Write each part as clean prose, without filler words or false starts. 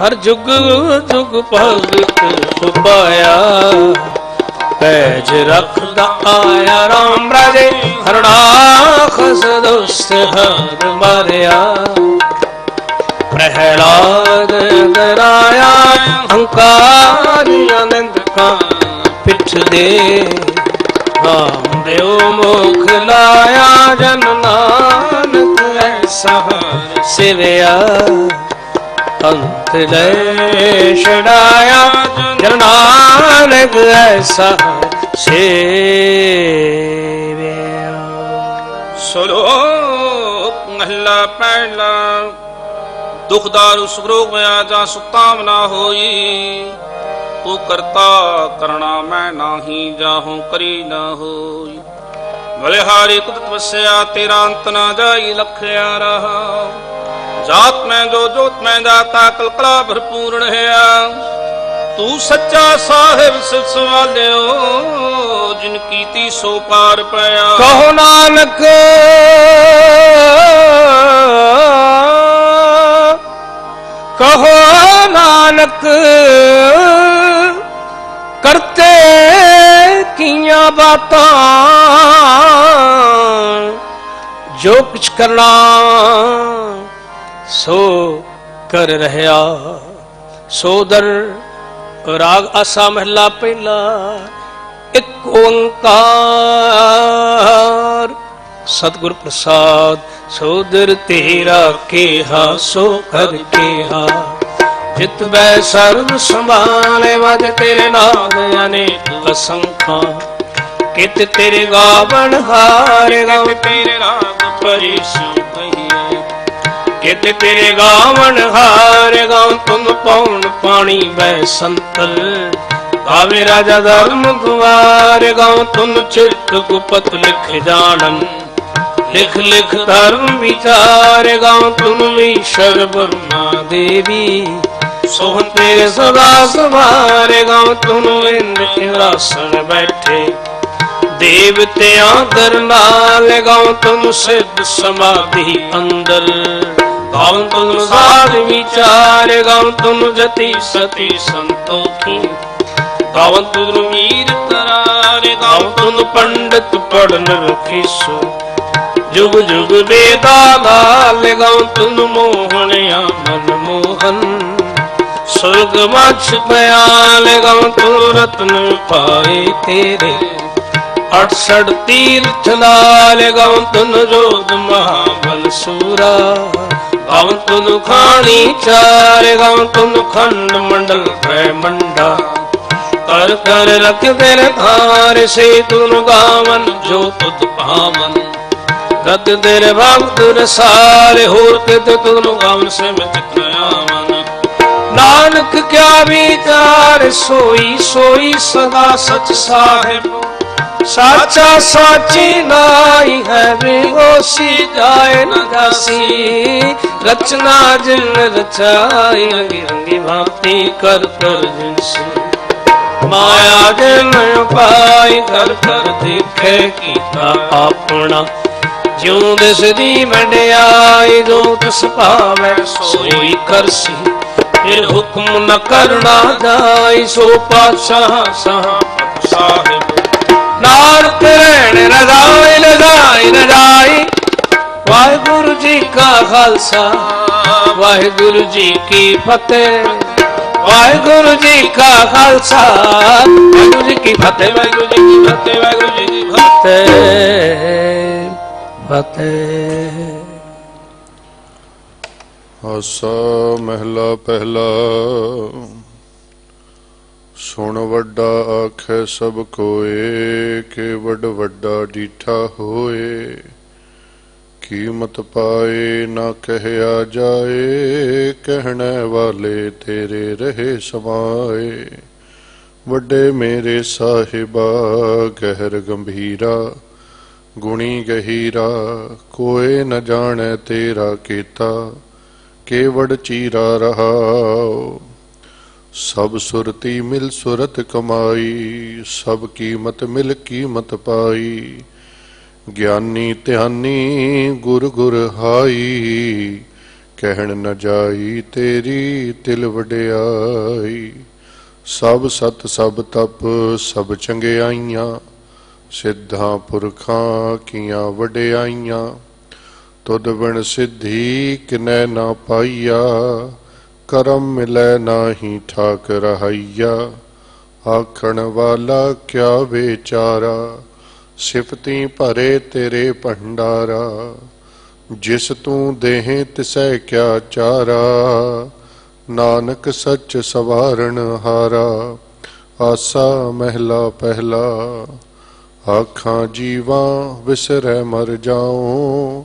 हर जुग जुग भगत सुबाया पैज रखदा आया राम राजे हरणाखस दुष्ट हर मारिया प्रहलाद डराया अहंकारी आनंद का पिठ दे राम देव मुख लाया जन नानक ऐसा सिवया अंत ले छड़ाया जन नानक ऐसा सेवया। श्लोक महला पहला। दुख दारु सुख रोग में आजा सुताम ना होई तू करता करना मैं नाही जाहूं करी ना होई बलिहारी कुत तपस्या तेरा अंत ना जाई लखया रहा जात में जो जोत में जाता कलकला भरपूर्ण है तू सच्चा साहिब सिर सवालियो जिनकी ती सो पार पाया कहो नानक कहो नानक करते किया बातां जो कुछ करना सो कर रहया सोदर राग आसा महला पहला। एक ओंकार सतगुर प्रसाद सोदर तेरा केहा सो कर केहा जित बै सर्व संभाले वज तेरे नाम अनेक असंख्या कित तेरे गावन हारे गाव तेरे राग परिसम कित तेरे गावन हारे गाँव तुम पौन पानी बै संतल गावे राजा धर्म द्वारे गाँव तुम चित्त गुपत लिख जानन लिख लिख धर्म विचारे गाँव तुम ईश्वर ब्रह्मा देवी सोहन तेरे सदा सवारे गाँव तुम इंद्र इंद्रासन बैठे देवते आदर नाल गाँव तुम सिद्ध समाधि अंदर गाँव तुम साध विचार गाँव तुम जति सती संतोखी गाँव तुम वीर तरारे गाँव तुम पंडित पढ़न रखीसो जुग जुग वेदा लाल गाँव तुम मोहनिया मन मोहन स्वर्ग मछ बयाल गाँव तुम रत्न पाए तेरे 68 तीर्थ लाल गाँव तुम जोग महाबल सूरा गाँव तुम खानी चार गाँव तुम खंड मंडल ब्रह्मंडा कर कर रख तेरे धार से तुम गावन जो तुत पावन रत तेरे भक्त रसारे होर के तुम गावन से मित मन नानक क्या विचार सोई सोई सदा सच साहिब साचा साची नाई है बेहोशी जाए न दासी रचना जिन रचाई रंगी रंगी भांति कर कर जिनसे माया जिन पाई कर कर देखे कीता अपना ज्यों दिसदी मंडियाई जो तिस पावे सोई करसी फिर हुक्म न करना जाई सो पातशाह साहिब नानक रहन रजाई रजाई रजाई वाहिगुरु जी का खालसा वाहिगुरु जी की फतेह वाहिगुरु जी का खालसा वाहिगुरु जी की फतेह वाहिगुरु जी की फतेह वाहिगुरु जी की फतेह फतेह। आसा महला पहला। सुन वड्डा आखे सब कोए के वड वड्डा डीठा होए कीमत पाए ना कहया जाए कहने वाले तेरे रहे समाए वड्डे मेरे साहिबा गहर गंभीरा गुणी गहीरा कोई न जाने तेरा कीता केवड़ चीरा रहा सब सुरती मिल सुरत कमाई सब कीमत मिल कीमत पाई ज्ञानी ध्यानी गुर गुर हाई ਕਹਿਣ ਨ ਜਾਈ ਤੇਰੀ ਤਿਲ ਵਡਿਆਈ। ਸਭ ਸਤ ਸਭ ਤਪ ਸਭ ਚੰਗਿਆਈਆਂ, ਸਿੱਧਾਂ ਪੁਰਖਾਂ ਕੀਆਂ ਵਡਿਆਈਆਂ। ਤੁਧ ਬਿਨ ਸਿੱਧੀ ਕਿਨੈ ਨਾ ਪਾਈਆ, ਕਰਮ ਮਿਲੈ ਨਾਹੀ ਠਾਕ ਰਹਾਈਆ। ਆਖਣ ਵਾਲਾ ਕਿਆ ਵਿਚਾਰਾ, ਸਿਫਤੀ ਭਰੇ ਤੇਰੇ ਭੰਡਾਰਾ। ਜਿਸ ਤੂੰ ਦੇਹੇ ਤਿਸੈ ਕਿਆ ਚਾਰਾ, ਨਾਨਕ ਸੱਚ ਸਵਾਰਨ ਹਾਰਾ। ਆਸਾ ਮਹਿਲਾ ਪਹਿਲਾ, ਆਖਾਂ ਜੀਵਾਂ ਵਿਸਰੈ ਮਰ ਜਾਉ।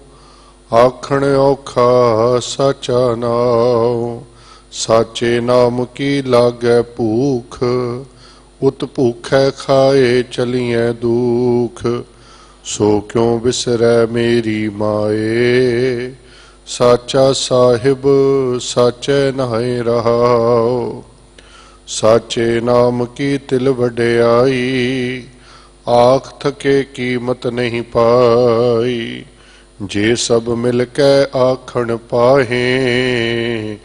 ਆਖਣ ਔਖਾ ਸਾਚਾ ਨਾਉ, ਸਾਚੇ ਨਾਮ ਕੀ ਲਾਗੈ ਭੂਖ। ਉਤ ਭੂਖੈ ਖਾਏ ਚਲੀਐ ਦੁਖ, ਸੋ ਕਿਉ ਵਿਸਰੈ ਮੇਰੀ ਮਾਏ। ਸਾਚਾ ਸਾਹਿਬ ਸਾਚੈ ਨਾਹਿ ਰਹਾਉ, ਸਾਚੇ ਨਾਮ ਕੀ ਤਿਲ ਵਡਿਆਈ। ਆਖ ਥਕੇ ਕੀਮਤ ਨਹੀਂ ਪਾਈ, ਜੇ ਸਭ ਮਿਲ ਕੇ ਆਖਣ ਪਾਹੇ।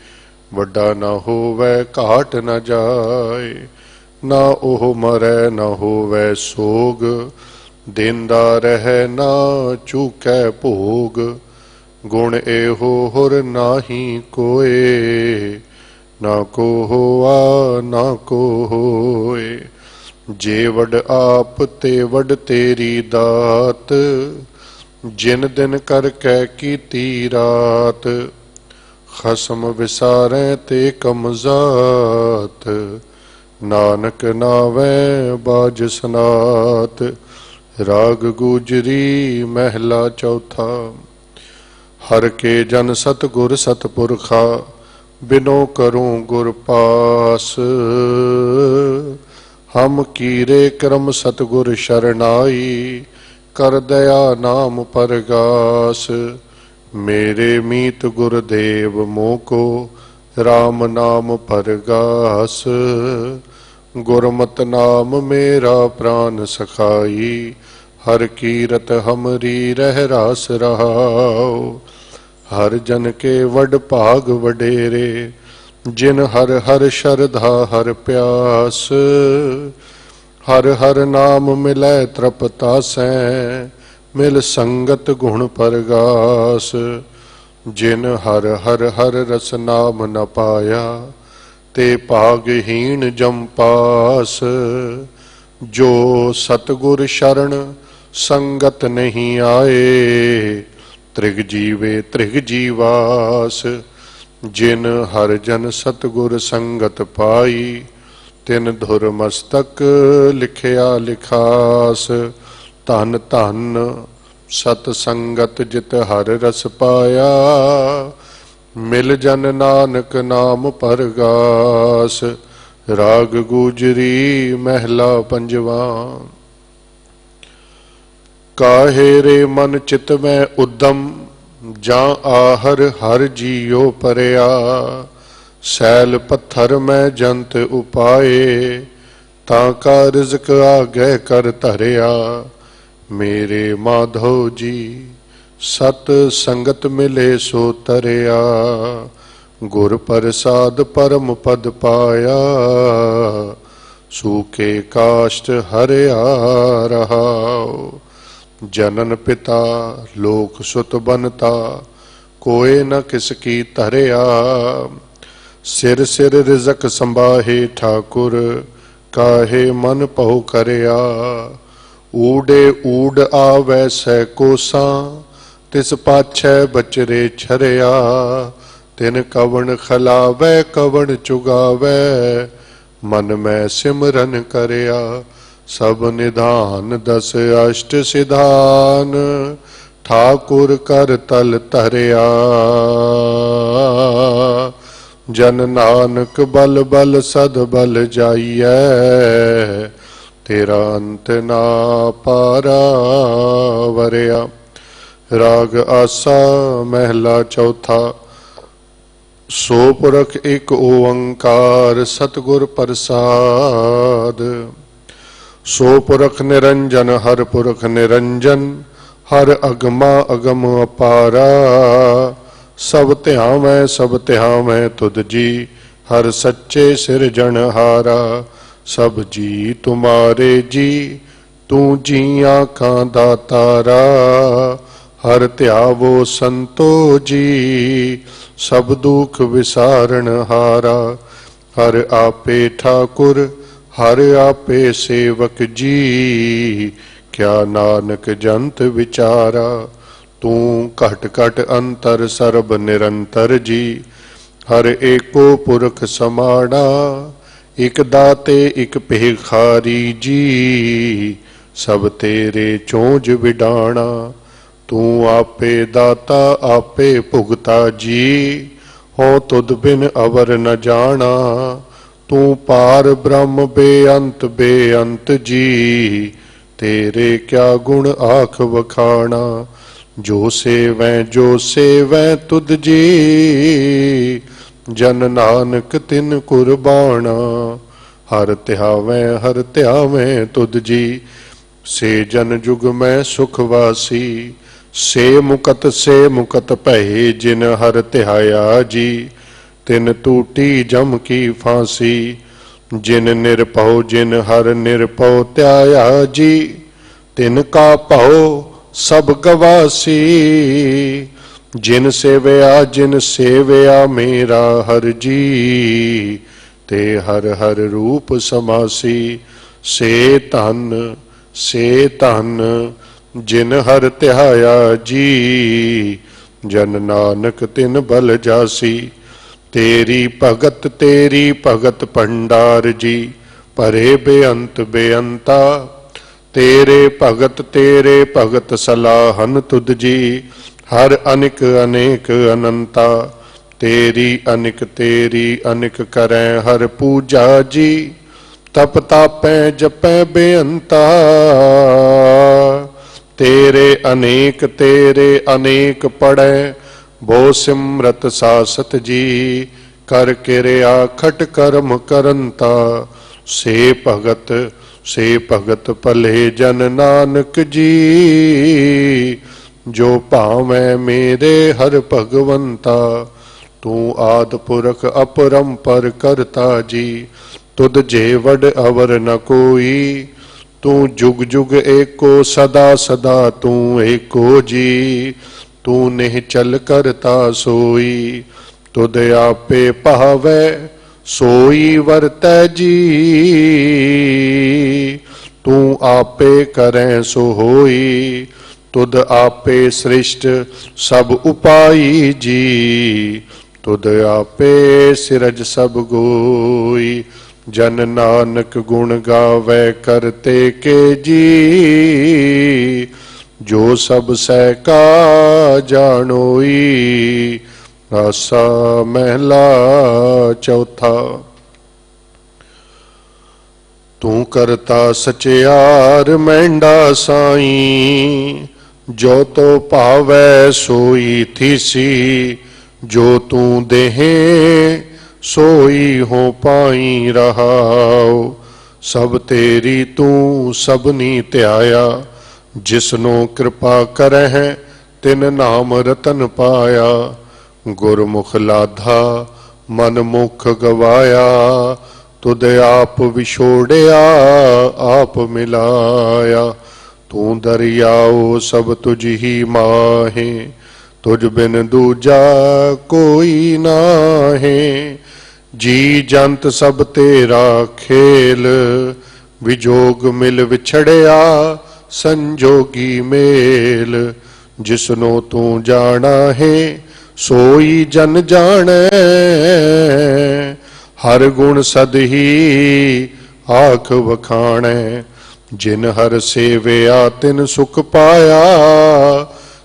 ਵੱਡਾ ਨਾ ਹੋਵੈ ਘਾਟ ਨ ਜਾਏ, ਨਾ ਉਹ ਮਰੈ ਨਾ ਹੋਵੈ ਸੋਗ। ਦੇਂਦਾ ਰਹਿ ਨਾ ਚੂਕੈ ਭੋਗ, ਗੁਣ ਇਹੋ ਹੁਰ ਨਾਹੀ ਕੋਏ। ਨਾ ਕੋ ਹੋਆ ਨਾ ਕੋ ਹੋਏ, ਜੇ ਵਡ ਆਪ ਤੇ ਵਡ ਤੇਰੀ ਦਾਤ। ਜਿਨ ਦਿਨ ਕਰਕੇ ਕੀਤੀ ਰਾਤ, ਖਸਮ ਵਿਸਾਰੈ ਤੇ ਕਮਜ਼ਾਤ। ਨਾਨਕ ਨਾਵੈ ਬਾਜ ਸਨਾਤ। ਰਾਗ ਗੁਜਰੀ ਮਹਿਲਾ ਚੌਥਾ। ਹਰ ਕੇ ਜਨ ਸਤਿਗੁਰ ਸਤਿਪੁਰਖਾ, ਬਿਨੋ ਕਰੂੰ ਗੁਰ ਪਾਸ। ਹਮ ਕੀਰੇ ਕਰਮ ਸਤਿਗੁਰ ਸ਼ਰਨਾਈ, ਕਰ ਦਇਆ ਨਾਮ ਪਰਗਾਸ। ਮੇਰੇ ਮੀਤ ਗੁਰਦੇਵ ਮੋਕੋ, ਰਾਮ ਨਾਮ ਪਰਗਾਸ। ਗੁਰਮਤਿ ਨਾਮ ਮੇਰਾ ਪ੍ਰਾਨ ਸਖਾਈ, ਹਰ ਕੀਰਤ ਹਮਰੀ ਰਹਿ ਰਾਸ ਰਹਾਉ। ਹਰ ਜਨ ਕੇ ਵਡ ਭਾਗ ਵਡੇਰੇ, ਜਿਨ ਹਰ ਹਰ ਸ਼ਰਧਾ ਹਰ ਪਿਆਸ। ਹਰ ਹਰ ਨਾਮ ਮਿਲੈ ਤ੍ਰਪਤਾਸੈ, ਮਿਲ ਸੰਗਤ ਗੁਣ ਪਰਗਾਸ। ਜਿਨ ਹਰ ਹਰ ਹਰ ਰਸ ਨਾਮ ਨ ਪਾਇਆ, ਤੇ ਭਾਗਹੀਣ ਜਮ ਪਾਸ। ਜੋ ਸਤਿਗੁਰ ਸ਼ਰਨ ਸੰਗਤ ਨਹੀਂ ਆਏ, ਤ੍ਰਿਗ ਜੀਵੇ ਤ੍ਰਿਗ ਜੀਵਾਸ। ਜਿਨ ਹਰ ਜਨ ਸਤਿਗੁਰ ਸੰਗਤ ਪਾਈ, ਤਿਨ ਧੁਰ ਮਸਤਕ ਲਿਖਿਆ ਲਿਖਾਸ। ਧਨ ਧਨ ਸਤ ਸੰਗਤ ਜਿਤ ਹਰ ਰਸ ਪਾਇਆ, ਮਿਲ ਜਨ ਨਾਨਕ ਨਾਮ ਪਰਗਾਸ। ਰਾਗ ਗੁਜਰੀ ਮਹਿਲਾ ਪੰਜਵਾ। ਕਾਹੇ ਰੇ ਮਨ ਚਿਤ ਮੈਂ ਉਦਮ, ਜਾਂ ਆਹਰ ਹਰ ਜੀਉ ਪਰਿਆ। ਸੈਲ ਪੱਥਰ ਮੈਂ ਜੰਤ ਉਪਾਏ, ਤਾਂ ਕਾ ਰਿਜ਼ਕ ਆਗੇ ਕਰ ਧਰਿਆ। ਮੇਰੇ ਮਾਧੋ ਜੀ ਸਤ ਸੰਗਤ ਮਿਲੇ ਸੋ ਤਰਿਆ। ਗੁਰ ਪ੍ਰਸਾਦ ਪਰਮ ਪਦ ਪਾਇਆ, ਸੂਕੇ ਕਾਸ਼ਟ ਹਰਿਆ ਰਹਾਉ। ਜਨਨ ਪਿਤਾ ਲੋਕ ਸੁਤ ਬਨਤਾ, ਕੋਏ ਨ ਕਿਸ ਕੀ ਧਰਿਆ। ਸਿਰ ਸਿਰ ਰਿਜ਼ਕ ਸੰਭਾਹੇ ਠਾਕੁਰ, ਕਾਹੇ ਮਨ ਭਉ ਕਰਿਆ। ਊੜੇ ਊੜ ਆਵੈ ਸੈ ਕੋਸਾਂ, ਤਿਸ ਪਾਛੈ ਬਚਰੇ ਛਰਿਆ। ਤਿਨ ਕਵਣ ਖਲਾਵੈ ਕਵਣ ਚੁਗਾਵੈ, ਮਨ ਮੈਂ ਸਿਮਰਨ ਕਰਿਆ। ਸਭ ਨਿਧਾਨ ਦਸ ਅਸ਼ਟ ਸਿਧਾਨ, ਠਾਕੁਰ ਕਰ ਤਲ ਧਰਿਆ। ਜਨ ਨਾਨਕ ਬਲ ਬਲ ਸਦ ਬਲ ਜਾਈਐ, ਤੇਰਾ ਅੰਤ ਨਾ ਪਾਰਾ ਵਰਿਆ। ਰਾਗ ਆਸਾ ਮਹਿਲਾ ਚੌਥਾ। ਸੋ ਪੁਰਖ ਇੱਕ ਓੰਕਾਰ, ਸਤਿਗੁਰ ਪ੍ਰਸਾਦ। ਸੋ ਪੁਰਖ ਨਿਰੰਜਨ, ਹਰ ਪੁਰਖ ਨਿਰੰਜਨ। ਹਰ ਅਗਮਾ ਅਗਮ ਅਪਾਰਾ, सब ध्यावै तुद जी, हर सच्चे सिरजनहारा। सब जी तुम्हारे जी, तू जी आँखां दा तारा। हर ध्यावो संतो जी, सब दुख विसारण हारा। हर आपे ठाकुर, हर आपे सेवक जी, क्या नानक जंत विचारा। तू घट घट अंतर सर्ब निरंतर जी, हर एको पुरख समाना। इक दाते इक भिखारी जी, सब तेरे चोंज विडाणा। तू आपे दाता आपे भुगता जी, हो तुद बिन अवर न जाना। तू पार ब्रह्म बेअंत जी, तेरे क्या गुण आख वखाना। जो सेवै तुद जी, जन नानक तिन कुर्बाना। हर ध्यावै तुद जी, से जन जुग में सुखवासी। से मुकत भये, जिन हर ध्याया जी, तिन टूटी जम की फांसी। जिन हर निरपौ त्याया जी, तिन का भौ सब गवासी। जिन सेवया मेरा हर जी, ते हर हर रूप समासी। से धन जिन हर ध्याया जी, जन नानक तिन बल जासी। तेरी भगत भंडार जी, परे बेअंता। तेरे भगत सलाहन तुद जी, हर अनिक अनेक अनंता। तेरी अनिक करें हर पूजा जी, तप तापै जपै बेअंता। तेरे अनेक पढ़ै, भो सिमरत सासत जी। कर किरया खट कर्म करंता। से भगत भले जन नानक जी, जो भावै मेरे हर भगवंता। तू आद पुरख अपरंपर करता जी, तुद जे वड अवर न कोई। तू जुग जुग एको सदा तू एको जी। तू निश्चल करता सोई, तुद आपे पावै सोई वरतै जी। तू आपे करें सो होई, तुद आपे सृष्ट सब उपाई जी। तुद आपे सिरज सब गोई, जन नानक गुण गावे करते के जी। जो सब सहका जानोई। आसा महला चौथा। तू करता सचियार मेंढा साई, जो तो पावै सोई थीसी। जो तू देहे सोई हो पाई रहाओ। सब तेरी तू सबनी ध्याया, जिसनो कृपा करह तिन नाम रतन पाया। गुरमुख लाधा मन मुख गवाया, तुद आप विछोड़िया आप मिलाया। तू दरियाओ सब तुझ ही माहे, तुझ बिन दूजा कोई नाहे। जी जंत सब तेरा खेल, विजोग मिल विछड़िया संजोगी मेल। जिसनो तू जाना है सोई जन जाने, हर गुण सद ही आख वखाणे। जिन हर सेवया तिन सुख पाया,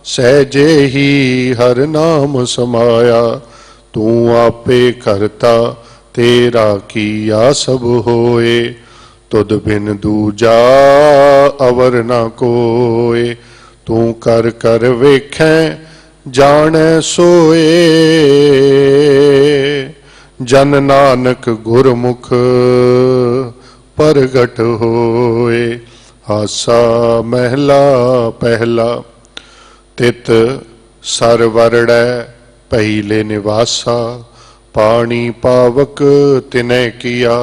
सहजे ही हर नाम समाया। तू आपे करता तेरा किया सब होए, तुद बिन दूजा अवर ना कोय। तू कर कर वेखें जाने सोए, जन नानक गुरमुख प्रगट होए। हासा महला पहला। तित सर वरड़ै पहिले निवासा पानी पावक तिने किया।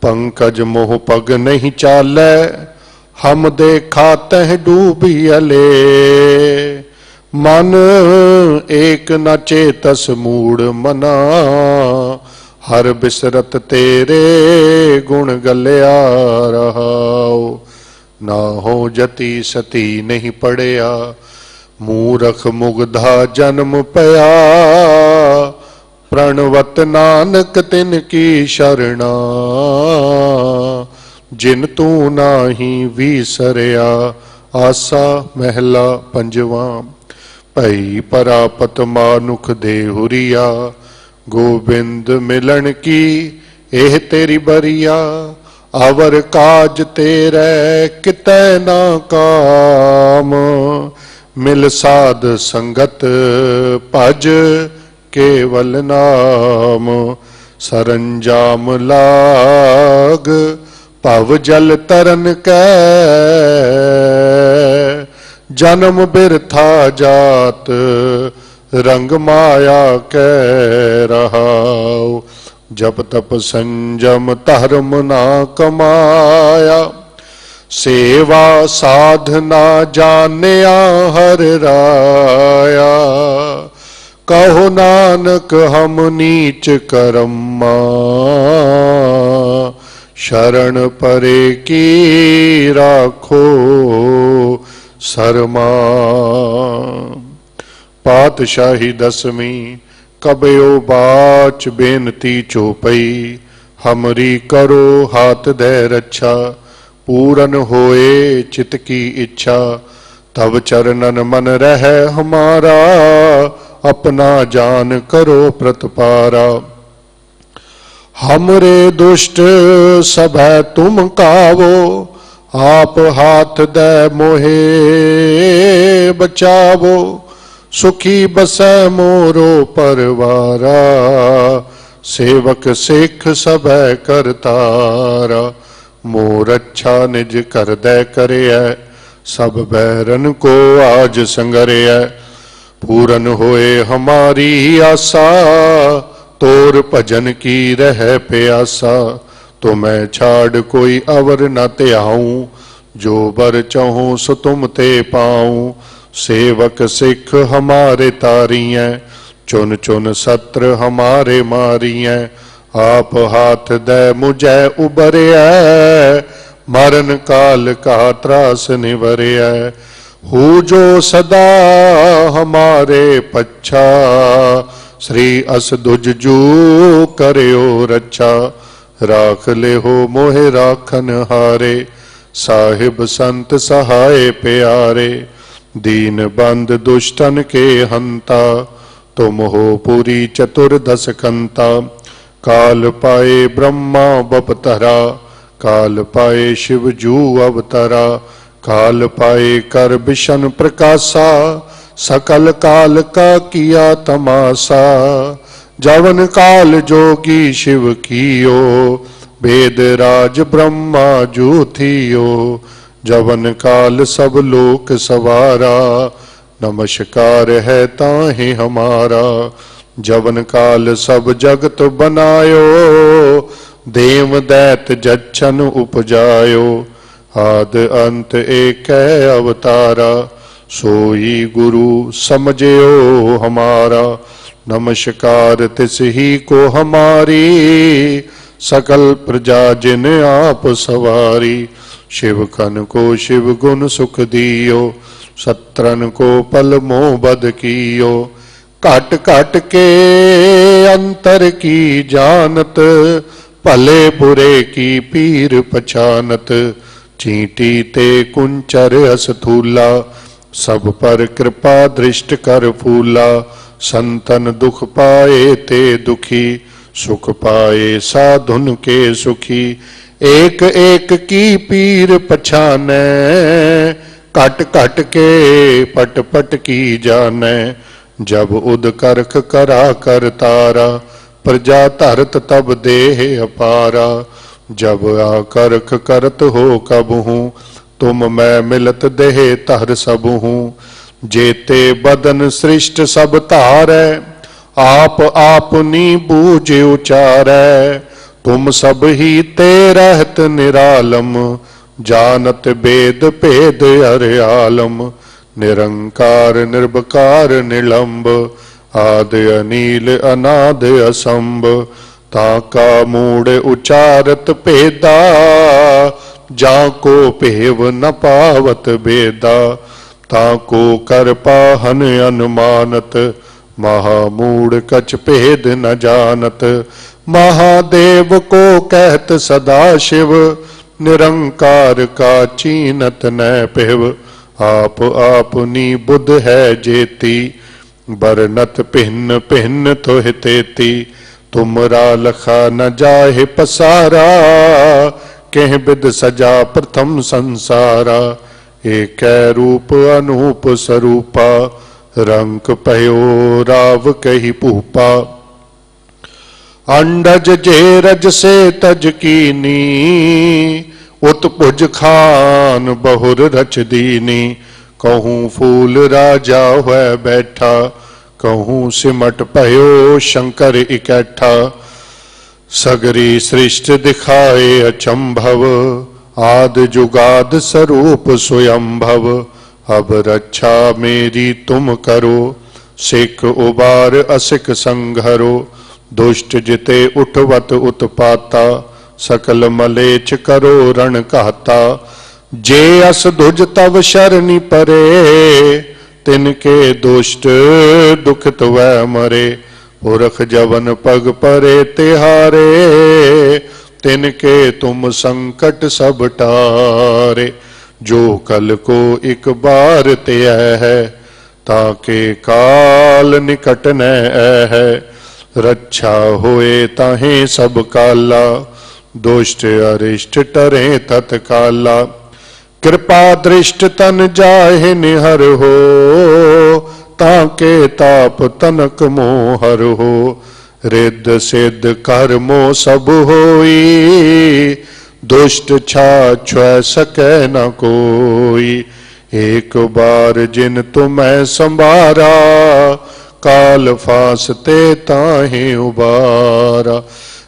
पंकज मोह पग नहीं चालै हम देखा तह डूबियले। मन एक न चेतस मूड मना हर बिसरत तेरे गुण गलिया रहाओ। ना हो जति सती नहीं पड़िया मूरख मुग्धा जन्म पया। प्रणवत नानक तिन की शरणा जिन तू नाही विसरिया। आसा महला पंजवा। भई परापत मानुख देहुरिया गोबिंद मिलन की एह तेरी बरिया। अवर काज तेरे कितै ना काम मिल साध संगत भज केवल नाम। सरंजाम लाग भव जल तरन कै जन्म बिरथा जात रंग माया कै रहाओ। जप तप संजम धर्म ना कमाया सेवा साधना जानिया हर राया। कहो नानक हम नीच करम्मा शरण परे की राखो शर्मा। पातशाही दसवीं कबयो बाच बेनती चौपई। हमरी करो हाथ दे रक्षा पूरन होए चित की इच्छा। तब चरणन मन रह हमारा अपना जान करो प्रतपारा। हमरे दुष्ट सब तुम कावो आप हाथ दे मोहे बचावो। सुखी बसै मोरो परवारा सेवक सिख सब करतारा। मोर अच्छा निज कर दे करे सब बैरन को आज संगरे। पूरन होए हमारी आशा तोर भजन की रह प्यासा। तो मैं छाड़ कोई अवर न त्याऊं जो बर चाहूं सो तुम ते पाऊं। सेवक सिख हमारे तारियं चुन चुन सत्र हमारे मारियं। आप हाथ दे मुझे उबरिया मरण काल का त्रास निवरिया। हु जो सदा हमारे पच्छा श्री असदुज जू करियो रक्षा। राख ले हो मोहे राखन हारे साहिब संत सहाय प्यारे। दीन बंद दुष्टन के हंता तुम हो पूरी चतुर्दश कंता। काल पाए ब्रह्मा बपतरा काल पाए शिव जू अवतरा। काल पाए कर बिशन प्रकाशा सकल काल का किया तमाशा। जवन काल जोगी शिव कियो वेद राज ब्रह्मा जू थियो। जवन काल सब लोक सवारा नमस्कार है ताहि हमारा। जवन काल सब जगत बनायो देव दैत जच्छन उपजायो। आद अंत एक अवतारा सोई गुरु समझियो हमारा। नमस्कार तिस ही को हमारी सकल प्रजा जिन आप सवारी। शिव खन को शिव गुण सुख दियो सत्रन को पल मोह बद कियो। काट काट के अंतर की जानत भले बुरे की पीर पछानत। चींटी ते कुंचर असथूला सब पर कृपा दृष्ट कर फूला। संतन दुख पाए ते दुखी सुख पाए साधुन के सुखी। एक एक की पीर पछाने कट कट के पट पट की जाने। जब उद करख करा कर तारा प्रजा धरत तब देह अपारा। जब आकरख करत हो कब हूँ तुम मैं मिलत देह तर सब हूँ। जेते बदन सृष्ट सब तारै आप आपनी बूझ उचारै, तुम सब ही ते रहत निरालम, जानत वेद भेद अर्यालम, निरंकार निर्विकार निलंब, आदि अनील अनाद असंभ, ताका मूड उचारत भेदा, जाको भेव न पावत बेदा, ताको कर पाहन अनुमानत, महामूड कछ भेद न जानत, महादेव को कहत सदा शिव, निरंकार का चीनत न पिव, आप आपनी बुध है जेती, बरनत भिन्न भिन्न तुह तेती, तुमरा लखा न जाहे पसारा, कह बिद सजा प्रथम संसारा, एक रूप अनूप स्वरूपा, रंक पयो राव कही भूपा, अंडज जे रज से तज कीनी, उत्पुज खान बहुर रच दीनी, कहूँ फूल राजा हुआ बैठा, कहूँ सिमट पयो शंकर इकट्ठा, सगरी सृष्टि दिखाए अचंभव, आद जुगाद स्वरूप स्वयंभव, अब रक्षा मेरी तुम करो, सिख उबार असिक संघरो, दुष्ट जिते उठवत उत्पाता, सकल मलेच करो रण कहता, जे अस दुज तव शरणी परे, तिनके दुष्ट दुखित वह मरे, पुरख जवन पग परे तिहारे, तिनके तुम संकट सब टारे, जो कल को एक बार ते है, ताके काल निकट न है, रक्षा होए ताहे सब काला, दुष्ट अरिष्ट टरे तत्काला, कृपा दृष्ट तन जाहे निहर हो, ताके ताप तनक मोहर हो, रिद्ध सिद्ध कर्मो सब होई, दुष्ट छाछ सकै न कोई, एक बार जिन तुम्हें संभारा, काल फासते ताहे उबारा,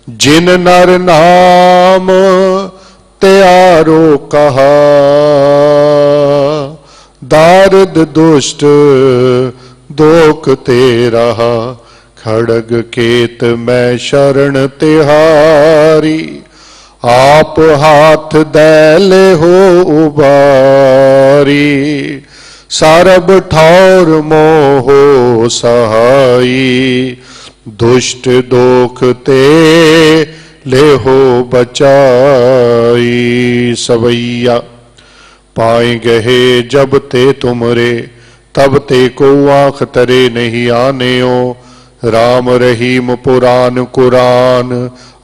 जिन नर नाम त्यारो कहा, दारद दुष्ट दोख ते रहा, खड़ग केत मैं शरण तिहारी, आप हाथ दैले हो उबारी, सरब ठौर मोहो सहाई, दुष्ट दोख ते ले हो बचाई। सवैया पाए गहे जब ते तुमरे, तब ते को आँख तरे नहीं आनेओ, राम रहीम पुराण कुरान,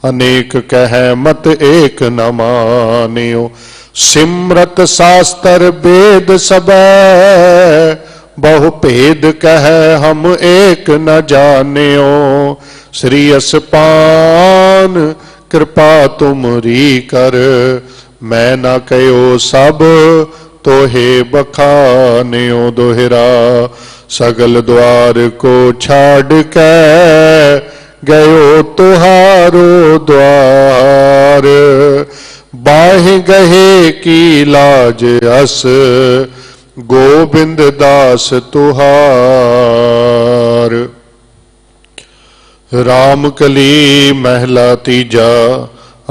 अनेक कह मत एक न मानियो, सिमरत शास्त्र वेद सबे, बहु भेद कह हम एक न जानियो, श्री असपान कृपा तुमरी कर, मैं न कहो सब तोहे बखानियो, दोहरा सगल द्वार को छाड़ के, गयो तुहारो द्वार, बाहि गहे की लाज अस, गोविंद दास तुहार। राम कली महला तीजा,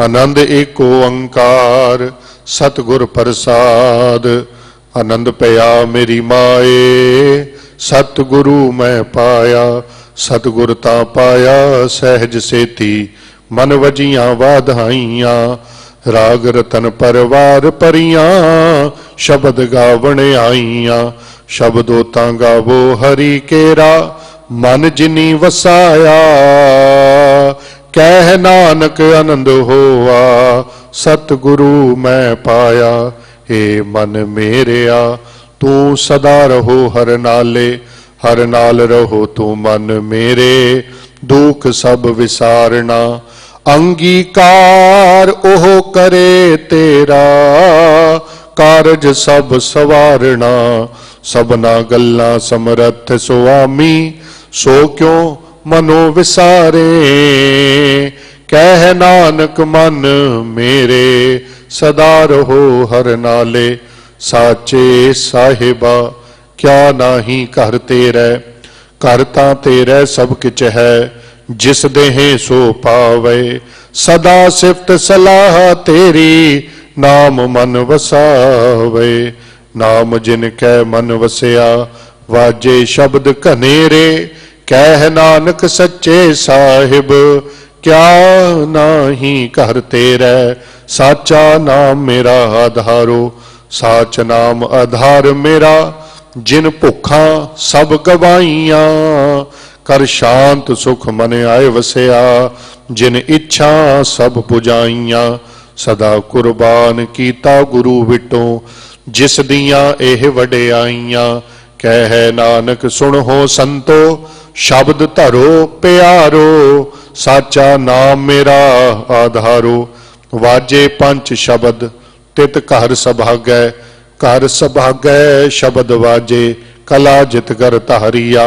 आनंद एको ओंकार, सतगुर प्रसाद, आनंद पया मेरी माए, सतगुरु मैं पाया, सतगुर ता पाया सहज सेती, मन वजियां वाधाइयां, राग रतन परवार परियां, शब्द गावण आईयां, शब्दों ता गावो हरि केरा, मन जिनी वसाया, कह नानक आनंद होआ, सतगुरु मैं पाया। हे मन मेरेया तू सदा रहो हर नाले, हर नाल रहो तू मन मेरे, दुख सब विसारना, अंगीकार ओह करे तेरा, कारज सब सवारना, सबना गल्ला समरथ सुआमी, सो क्यों मनो विसारे। कह नानक मन मेरे सदा रहो हर नाले। साचे साहिबा क्या नाही घर तेरे। घर तां तेरे सब किच है जिस देहें सो पावे। सदा सिफत सलाह तेरी नाम मन वसावे। नाम जिनकै मन वसिया वाजे शब्द कनेरे। कह नानक सच्चे साहिब क्या नाही घर तेरे। साचा नाम मेरा आधारो साच नाम आधार मेरा। जिन भुखा सब गवाइया कर शांत सुख मन आए वसिया। जिन इच्छा सब पुजाइया सदा कुर्बान कीता गुरु विटों। जिस दियां एह वडियाइया कह नानक सुनो संतो। शब्द धरो प्यारो साचा नाम मेरा आधारो। वाजे पंच शब्द तित घर सभागै। घर सभागै शब्द वाजे कला जित कर धारिया।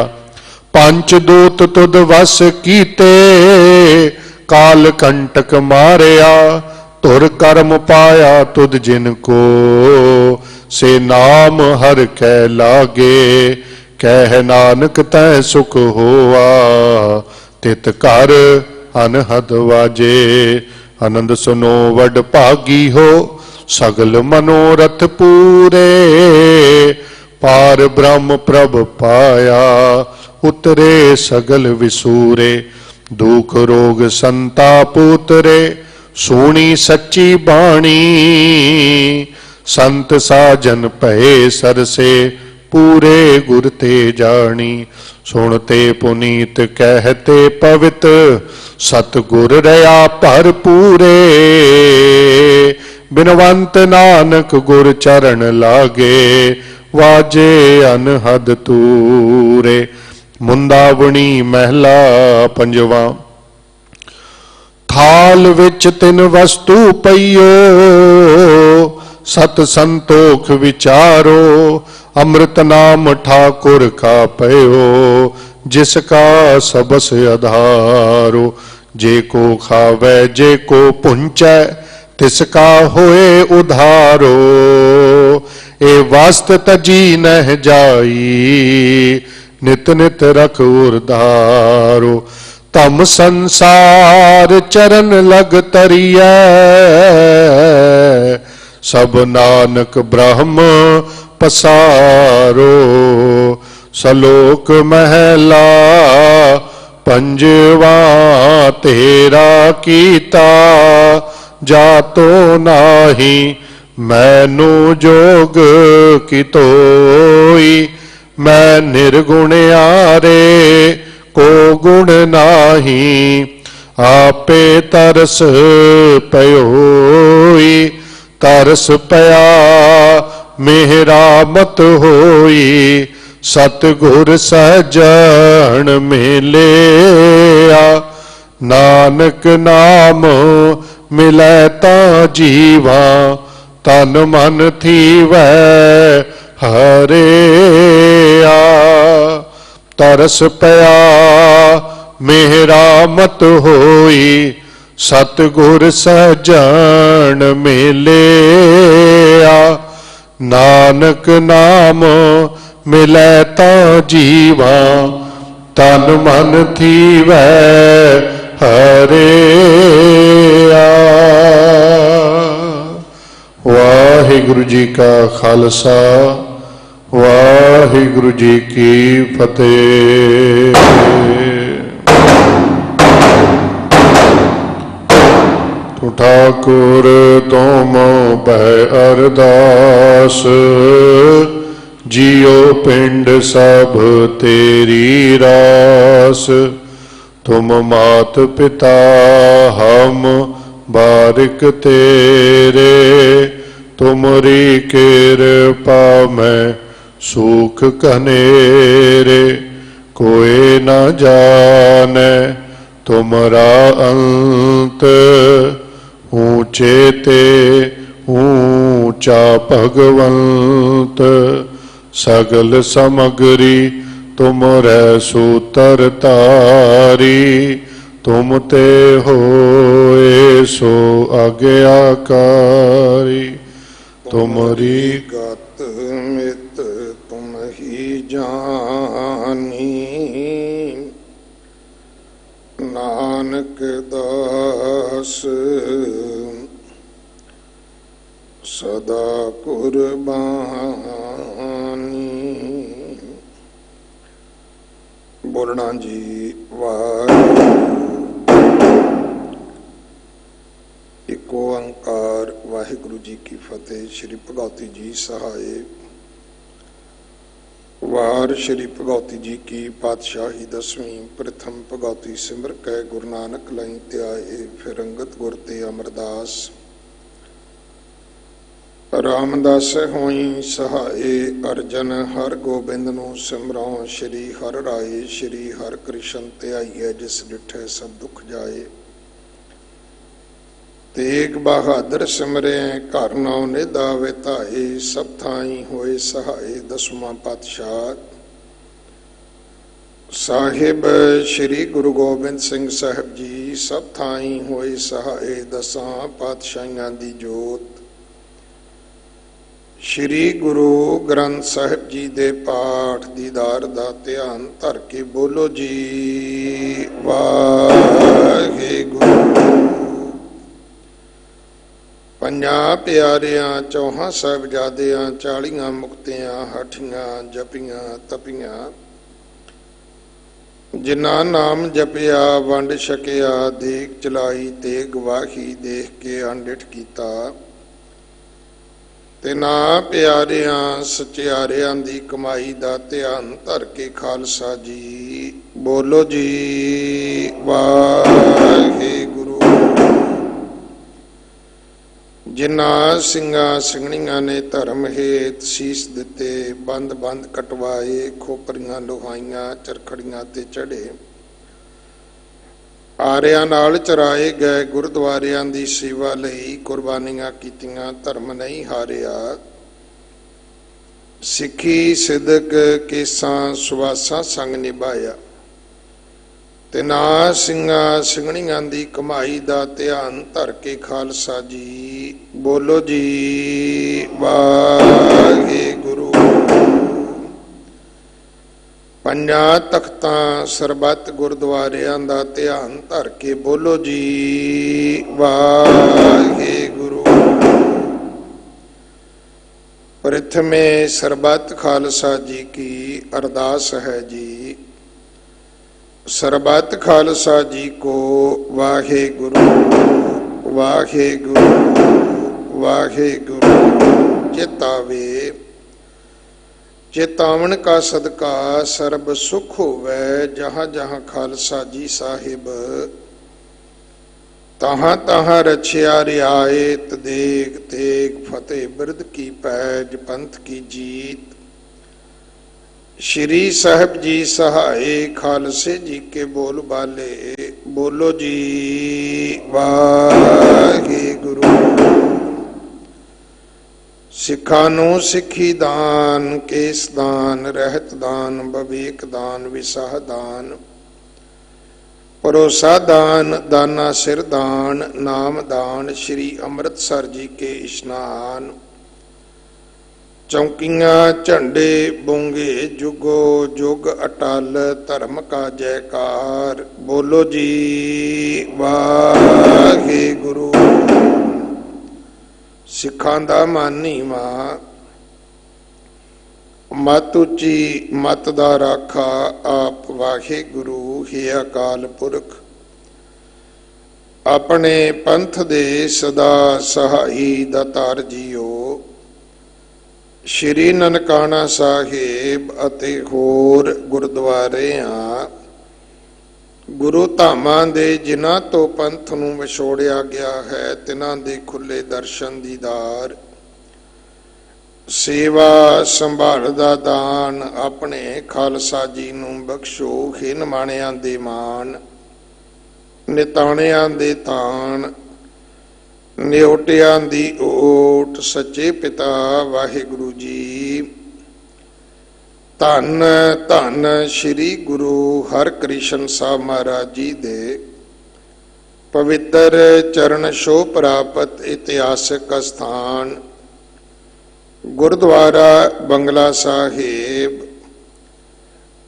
पंच दूत तुद वस कीते काल कंटक मारिया। तुर कर्म पाया तुद जिनको से नाम हर कै लागे। कह नानक तै सुख होआ तित घर अनहद वाजे। आनंद सुनो वड भागी हो सगल मनोरथ पूरे। पार ब्रह्म प्रभ पाया उतरे सगल विसूरे। दुख रोग संताप उतरे सोनी सच्ची बाणी। संत साजन भये सरसे पूरे गुर ते जानी। सुनते पुनीत कहते पवित सतगुर रया भरपूरे। बिनवंत नानक गुर चरण लागे वाजे अनहद तूरे। मुंदावणी महला पंजवा। थाल विच तिन वस्तु पईयो सत संतोख विचारो। अमृत नाम ठाकुर का पयो जिसका सबस आधारो। जे को खावे जे को पुंचै तिसका होए उधारो। ए वास्त तजी नह जाई नित नित रख उर्धारो। तम संसार चरण लग तरियै सब नानक ब्रह्म पसारो। सलोक महला पंजवा तेरा कीता। जातो नाही मैनू जोग की तोई। मैं निर्गुणयारे को गुण नाही। आपे तरस पयोई। तरस पया मेरा मत होई। सतगुर सजन मिलिया। नानक नाम मिलै ता जीवा। तन मन थीवै हरिया। तरस पया मेरा मत होई। सतगुर सजन मिलिया। नानक नाम मिलै ता जीवा। तन मन थीवै हरिया। वाहिगुरु जी का खालसा वाहिगुरु जी की फतेह। तू ठाकुर तुम बह अरदास। जियो पिंड सब तेरी रास। तुम मात पिता हम बारिक तेरे। तुमरी कृपा में सुख कनेरे। कोई न जाने तुमरा अंत। ऊंचे ते ऊंचा भगवंत। सगल समगरी ਤੁਮਰੈ ਸੂਤਰ ਧਾਰੀ, ਤੁਮ ਤੇ ਹੋਏ ਸੋ ਆਗਿਆਕਾਰੀ। ਤੁਮਰੀ ਗਤ ਮਿਤ ਤੁਮ ਹੀ ਜਾਨੀ, ਨਾਨਕ ਦਾਸ ਸਦਾ ਕੁਰਬਾਨੀ। ਬੋਲਣਾ ਜੀ ਵਾਹਿਗੁਰੂ। ਇੱਕ ਓੰਕਾਰ ਵਾਹਿਗੁਰੂ ਜੀ ਕੀ ਫਤਿਹ। ਸ਼੍ਰੀ ਭਗਉਤੀ ਜੀ ਸਹਾਏ। ਵਾਰ ਸ਼੍ਰੀ ਭਗਉਤੀ ਜੀ ਕੀ ਪਾਤਸ਼ਾਹੀ ਦਸਵੀਂ। ਪ੍ਰਥਮ ਭਗਉਤੀ ਸਿਮਰ ਕੈ ਗੁਰੂ ਨਾਨਕ ਲਈ ਧਿਆਏ, ਫਿਰ ਅੰਗਦ ਗੁਰ ਤੇ ਅਮਰਦਾਸ। ਰਾਮਦਾਸ ਹੋਈ ਸਹਾਏ, ਅਰਜਨ ਹਰ ਗੋਬਿੰਦ ਨੂੰ ਸਿਮਰਉ। ਸ਼੍ਰੀ ਹਰਿ ਰਾਏ ਸ਼੍ਰੀ ਹਰਿ ਕ੍ਰਿਸ਼ਨ ਧਿਆਈਐ, ਜਿਸ ਡਿਠੈ ਸਭ ਦੁਖ ਜਾਏ। ਤੇਗ ਬਹਾਦਰ ਸਿਮਰੇ ਘਰ ਨੌ ਨਿਧਾ ਵਿਧਾਏ, ਸਭ ਥਾਈ ਹੋਏ ਸਹਾਏ। ਦਸਵਾਂ ਪਾਤਸ਼ਾਹ ਸਾਹਿਬ ਸ਼੍ਰੀ ਗੁਰੂ ਗੋਬਿੰਦ ਸਿੰਘ ਸਾਹਿਬ ਜੀ ਸਭ ਥਾਈ ਹੋਏ ਸਹਾਏ। ਦਸਾਂ ਪਾਤਸ਼ਾਹੀਆਂ ਦੀ ਜੋਤ ਸ਼੍ਰੀ ਗੁਰੂ ਗ੍ਰੰਥ ਸਾਹਿਬ ਜੀ ਦੇ ਪਾਠ ਦੀਦਾਰ ਦਾ ਧਿਆਨ ਧਰ ਕੇ ਬੋਲੋ ਜੀ ਵਾਹਿਗੁਰੂ। ਪੰਜਾਂ ਪਿਆਰਿਆਂ ਚੌਹਾਂ ਸਾਹਿਬਜ਼ਾਦਿਆਂ, 40 ਮੁਕਤਿਆਂ ਹਠੀਆਂ ਜਪੀਆਂ ਤਪੀਆਂ। ਜਿਨ੍ਹਾਂ ਨਾਮ ਜਪਿਆ ਵੰਡ ਛਕਿਆ, ਦੇਗ ਚਲਾਈ ਤੇ ਗਵਾਹੀ ਦੇਖ ਕੇ ਅਣਡਿਠ ਕੀਤਾ। ਤੇ ਨਾ ਪਿਆਰਿਆਂ ਸਚਿਆਰਿਆਂ ਦੀ ਕਮਾਈ ਦਾ ਧਿਆਨ ਧਰ ਕੇ ਖਾਲਸਾ ਜੀ ਬੋਲੋ ਜੀ ਵਾਹਿਗੁਰੂ। ਜਿਨ੍ਹਾਂ ਸਿੰਘਾਂ ਸਿੰਘਣੀਆਂ ਨੇ ਧਰਮ ਹੇਤ ਸੀਸ ਦਿੱਤੇ, ਬੰਦ ਬੰਦ ਕਟਵਾਏ, ਖੋਪਰੀਆਂ ਲੋਹਾਈਆਂ ਚਰਖੜੀਆਂ ਤੇ ਚੜੇ, ਆਰਿਆਂ ਨਾਲ ਚਰਾਏ ਗਏ, ਗੁਰਦੁਆਰਿਆਂ ਦੀ ਸੇਵਾ ਲਈ ਕੁਰਬਾਨੀਆਂ ਕੀਤੀਆਂ, ਧਰਮ ਨਹੀਂ ਹਾਰਿਆ। ਸਿੱਖੀ ਸਿਦਕ ਕੇਸਾਂ ਸੁਵਾਸਾਂ ਸੰਗ ਨਿਭਾਇਆ। ਤੇ ਨਾ ਸਿੰਘਾਂ ਸਿੰਘਣੀਆਂ ਦੀ ਕਮਾਈ ਦਾ ਧਿਆਨ ਧਰ ਕੇ ਖਾਲਸਾ ਜੀ ਬੋਲੋ ਜੀ ਵਾਹਿਗੁਰੂ। ਪੰਜਾਂ ਤਖਤਾਂ ਸਰਬੱਤ ਗੁਰਦੁਆਰਿਆਂ ਦਾ ਧਿਆਨ ਧਰ ਕੇ ਬੋਲੋ ਜੀ ਵਾਹਿਗੁਰੂ। ਪ੍ਰਥਮੇ ਸਰਬੱਤ ਖਾਲਸਾ ਜੀ ਕੀ ਅਰਦਾਸ ਹੈ ਜੀ। ਸਰਬੱਤ ਖਾਲਸਾ ਜੀ ਕੋ ਵਾਹਿਗੁਰੂ ਵਾਹਿਗੁਰੂ ਵਾਹਿਗੁਰੂ। ਚੇਤਾਵੇ ਚੇਤਾਵਨ ਕਾ ਸਦਕਾ ਸਰਬ ਸੁਖ ਹੋਵੇ। ਜਹਾਂ ਜਹਾਂ ਖਾਲਸਾ ਜੀ ਸਾਹਿਬ, ਤਹਾਂ ਤਹਾਂ ਰਛਿਆ ਰਿਆਇਤ। ਦੇਗ ਤੇਗ ਫਤਿਹ ਬਿਰਦ ਕੀ ਪੈਜ, ਪੰਥ ਕੀ ਜੀਤ। ਸ਼੍ਰੀ ਸਾਹਿਬ ਜੀ ਸਹਾਏ, ਖਾਲਸੇ ਜੀ ਕੇ ਬੋਲ ਬਾਲੇ ਬੋਲੋ ਜੀ ਵਾਹਿਗੁਰੂ। ਸਿੱਖਾਂ ਨੂੰ ਸਿੱਖੀ ਦਾਨ, ਕੇਸ ਦਾਨ, ਰਹਿਤ ਦਾਨ, ਵਿਵੇਕ ਦਾਨ, ਵਿਸਾਹ ਦਾਨ, ਭਰੋਸਾ ਦਾਨ, ਦਾਨਾ ਸਿਰ ਦਾਨ, ਨਾਮ ਦਾਨ। ਸ਼੍ਰੀ ਅੰਮ੍ਰਿਤਸਰ ਜੀ ਕੇ ਇਸ਼ਨਾਨ। ਚੌਂਕੀਆਂ ਝੰਡੇ ਬੋਂਗੇ ਜੁਗੋ ਜੁਗ ਅਟਲ, ਧਰਮ ਕਾ ਜੈਕਾਰ ਬੋਲੋ ਜੀ ਵਾਹਿਗੁਰੂ। ਸਿੱਖਾਂ ਦਾ ਮਾਨੀ ਮਾਂ, ਮਤ ਉੱਚੀ ਮਤ ਦਾ ਰਾਖਾ ਆਪ ਵਾਹਿਗੁਰੂ। ਹੈ ਅਕਾਲ ਪੁਰਖ ਆਪਣੇ ਪੰਥ ਦੇ ਸਦਾ ਸਹਾਈ ਦਾਤਾਰ ਜੀਓ। ਸ਼੍ਰੀ ਨਨਕਾਣਾ ਸਾਹਿਬ ਅਤੇ ਹੋਰ ਗੁਰਦੁਆਰਿਆਂ ਗੁਰੂ ਧਾਮਾਂ ਦੇ ਜਿਨ੍ਹਾਂ ਤੋਂ ਪੰਥ ਨੂੰ ਵਿਛੋੜਿਆ ਗਿਆ ਹੈ, ਤਿਨਾਂ ਦੇ ਖੁੱਲੇ ਦਰਸ਼ਨ ਦੀਦਾਰ, ਸੇਵਾ ਸੰਭਾਲ ਦਾ ਦਾਨ ਆਪਣੇ ਖਾਲਸਾ ਜੀ ਨੂੰ ਬਖਸ਼ੋ। ਹੈ ਨਿਮਾਣਿਆਂ ਦੇ ਮਾਣ, ਨਿਤਾਣਿਆਂ ਦੇ ਤਾਣ, ਨਿਉਟਿਆਂ ਦੀ ਓਟ। ਸੱਚੇ ਪਿਤਾ ਵਾਹਿਗੁਰੂ ਜੀ ਧੰਨ ਧੰਨ ਸ੍ਰੀ ਗੁਰੂ ਹਰਿਕ੍ਰਿਸ਼ਨ ਸਾਹਿਬ ਮਹਾਰਾਜ ਜੀ ਦੇ ਪਵਿੱਤਰ ਚਰਨ ਛੋਹ ਪ੍ਰਾਪਤ ਇਤਿਹਾਸਕ ਸਥਾਨ ਗੁਰਦੁਆਰਾ ਬੰਗਲਾ ਸਾਹਿਬ।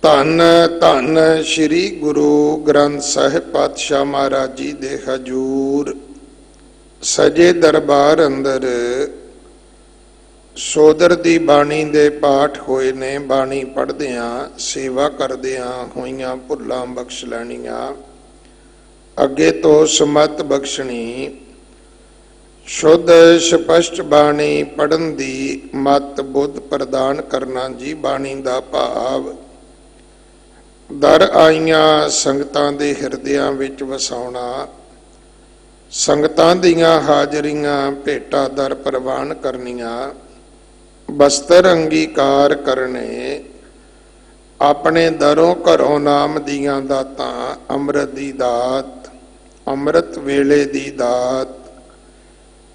ਧੰਨ ਧੰਨ ਸ੍ਰੀ ਗੁਰੂ ਗ੍ਰੰਥ ਸਾਹਿਬ ਪਾਤਸ਼ਾਹ ਮਹਾਰਾਜ ਜੀ ਦੇ ਹਜੂਰ ਸਜੇ ਦਰਬਾਰ ਅੰਦਰ ਸੋਦਰ ਦੀ ਬਾਣੀ ਦੇ ਪਾਠ ਹੋਏ ਨੇ। ਬਾਣੀ ਪੜ੍ਹਦਿਆਂ ਸੇਵਾ ਕਰਦਿਆਂ ਹੋਈਆਂ ਭੁੱਲਾਂ ਬਖਸ਼ ਲੈਣੀਆਂ, ਅੱਗੇ ਤੋਂ ਸਮਤ ਬਖਸ਼ਣੀ। ਸ਼ੁੱਧ ਸਪਸ਼ਟ ਬਾਣੀ ਪੜ੍ਹਨ ਦੀ ਮਤ ਬੁੱਧ ਪ੍ਰਦਾਨ ਕਰਨਾ ਜੀ। ਬਾਣੀ ਦਾ ਭਾਵ ਦਰ ਆਈਆਂ ਸੰਗਤਾਂ ਦੇ ਹਿਰਦਿਆਂ ਵਿੱਚ ਵਸਾਉਣਾ, ਸੰਗਤਾਂ ਦੀਆਂ ਹਾਜ਼ਰੀਆਂ ਭੇਟਾ ਦਰ ਪ੍ਰਵਾਨ ਕਰਨੀਆਂ, ਬਸਤਰ ਅੰਗੀਕਾਰ ਕਰਨੇ, ਆਪਣੇ ਦਰੋਂ ਘਰੋਂ ਨਾਮ ਦੀਆਂ ਦਾਤਾਂ, ਅੰਮ੍ਰਿਤ ਦੀ ਦਾਤ, ਅੰਮ੍ਰਿਤ ਵੇਲੇ ਦੀ ਦਾਤ,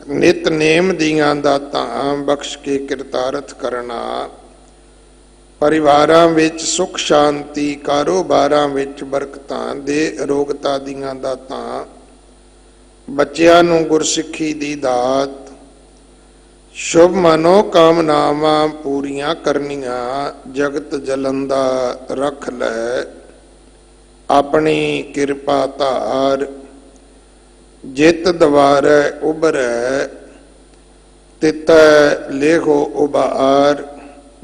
ਨਿਤਨੇਮ ਦੀਆਂ ਦਾਤਾਂ ਬਖਸ਼ ਕੇ ਕਿਰਤਾਰਥ ਕਰਨਾ, ਪਰਿਵਾਰਾਂ ਵਿੱਚ ਸੁਖ ਸ਼ਾਂਤੀ, ਕਾਰੋਬਾਰਾਂ ਵਿੱਚ ਬਰਕਤਾਂ, ਦੇ ਅਰੋਗਤਾ ਦੀਆਂ ਦਾਤਾਂ, ਬੱਚਿਆਂ ਨੂੰ ਗੁਰਸਿੱਖੀ ਦੀ ਦਾਤ, ਸ਼ੁਭ ਮਨੋ ਕਾਮਨਾਵਾਂ ਪੂਰੀਆਂ ਕਰਨੀਆਂ। ਜਗਤ ਜਲੰਦਾ ਰੱਖ ਲੈ ਆਪਣੀ ਕਿਰਪਾ ਧਾਰ, ਜਿਤ ਦਵਾਰੈ ਉਬਰੈ ਤਿਤੈ ਲੇਹੋ ਉਬਾਰ।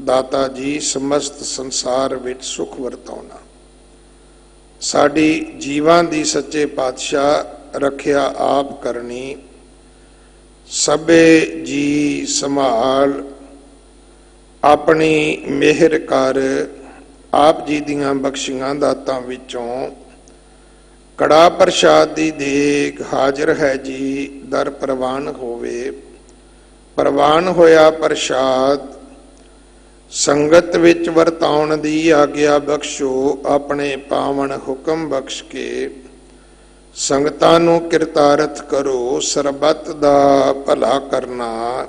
ਦਾਤਾ ਜੀ ਸਮਸਤ ਸੰਸਾਰ ਵਿੱਚ ਸੁਖ ਵਰਤਾਉਣਾ, ਸਾਡੀ ਜੀਵਾਂ ਦੀ ਸੱਚੇ ਪਾਤਸ਼ਾਹ ਰੱਖਿਆ ਆਪ ਕਰਨੀ। ਸਭੇ ਜੀ ਸੰਭਾਲ ਆਪਣੀ ਮਿਹਰ ਕਰ। ਆਪ ਜੀ ਦੀਆਂ ਬਖਸ਼ੀਆਂ ਦਾਤਾਂ ਵਿੱਚੋਂ ਕੜਾ ਪ੍ਰਸ਼ਾਦ ਦੀ ਦੇਗ ਹਾਜ਼ਰ ਹੈ ਜੀ। ਦਰ ਪ੍ਰਵਾਨ ਹੋਵੇ। ਪ੍ਰਵਾਨ ਹੋਇਆ ਪ੍ਰਸ਼ਾਦ ਸੰਗਤ ਵਿੱਚ ਵਰਤਾਉਣ ਦੀ ਆਗਿਆ ਬਖਸ਼ੋ। ਆਪਣੇ ਪਾਵਨ ਹੁਕਮ ਬਖਸ਼ ਕੇ ਸੰਗਤਾਂ ਨੂੰ ਕਿਰਤਾਰਥ ਕਰੋ। ਸਰਬੱਤ ਦਾ ਭਲਾ ਕਰਨਾ,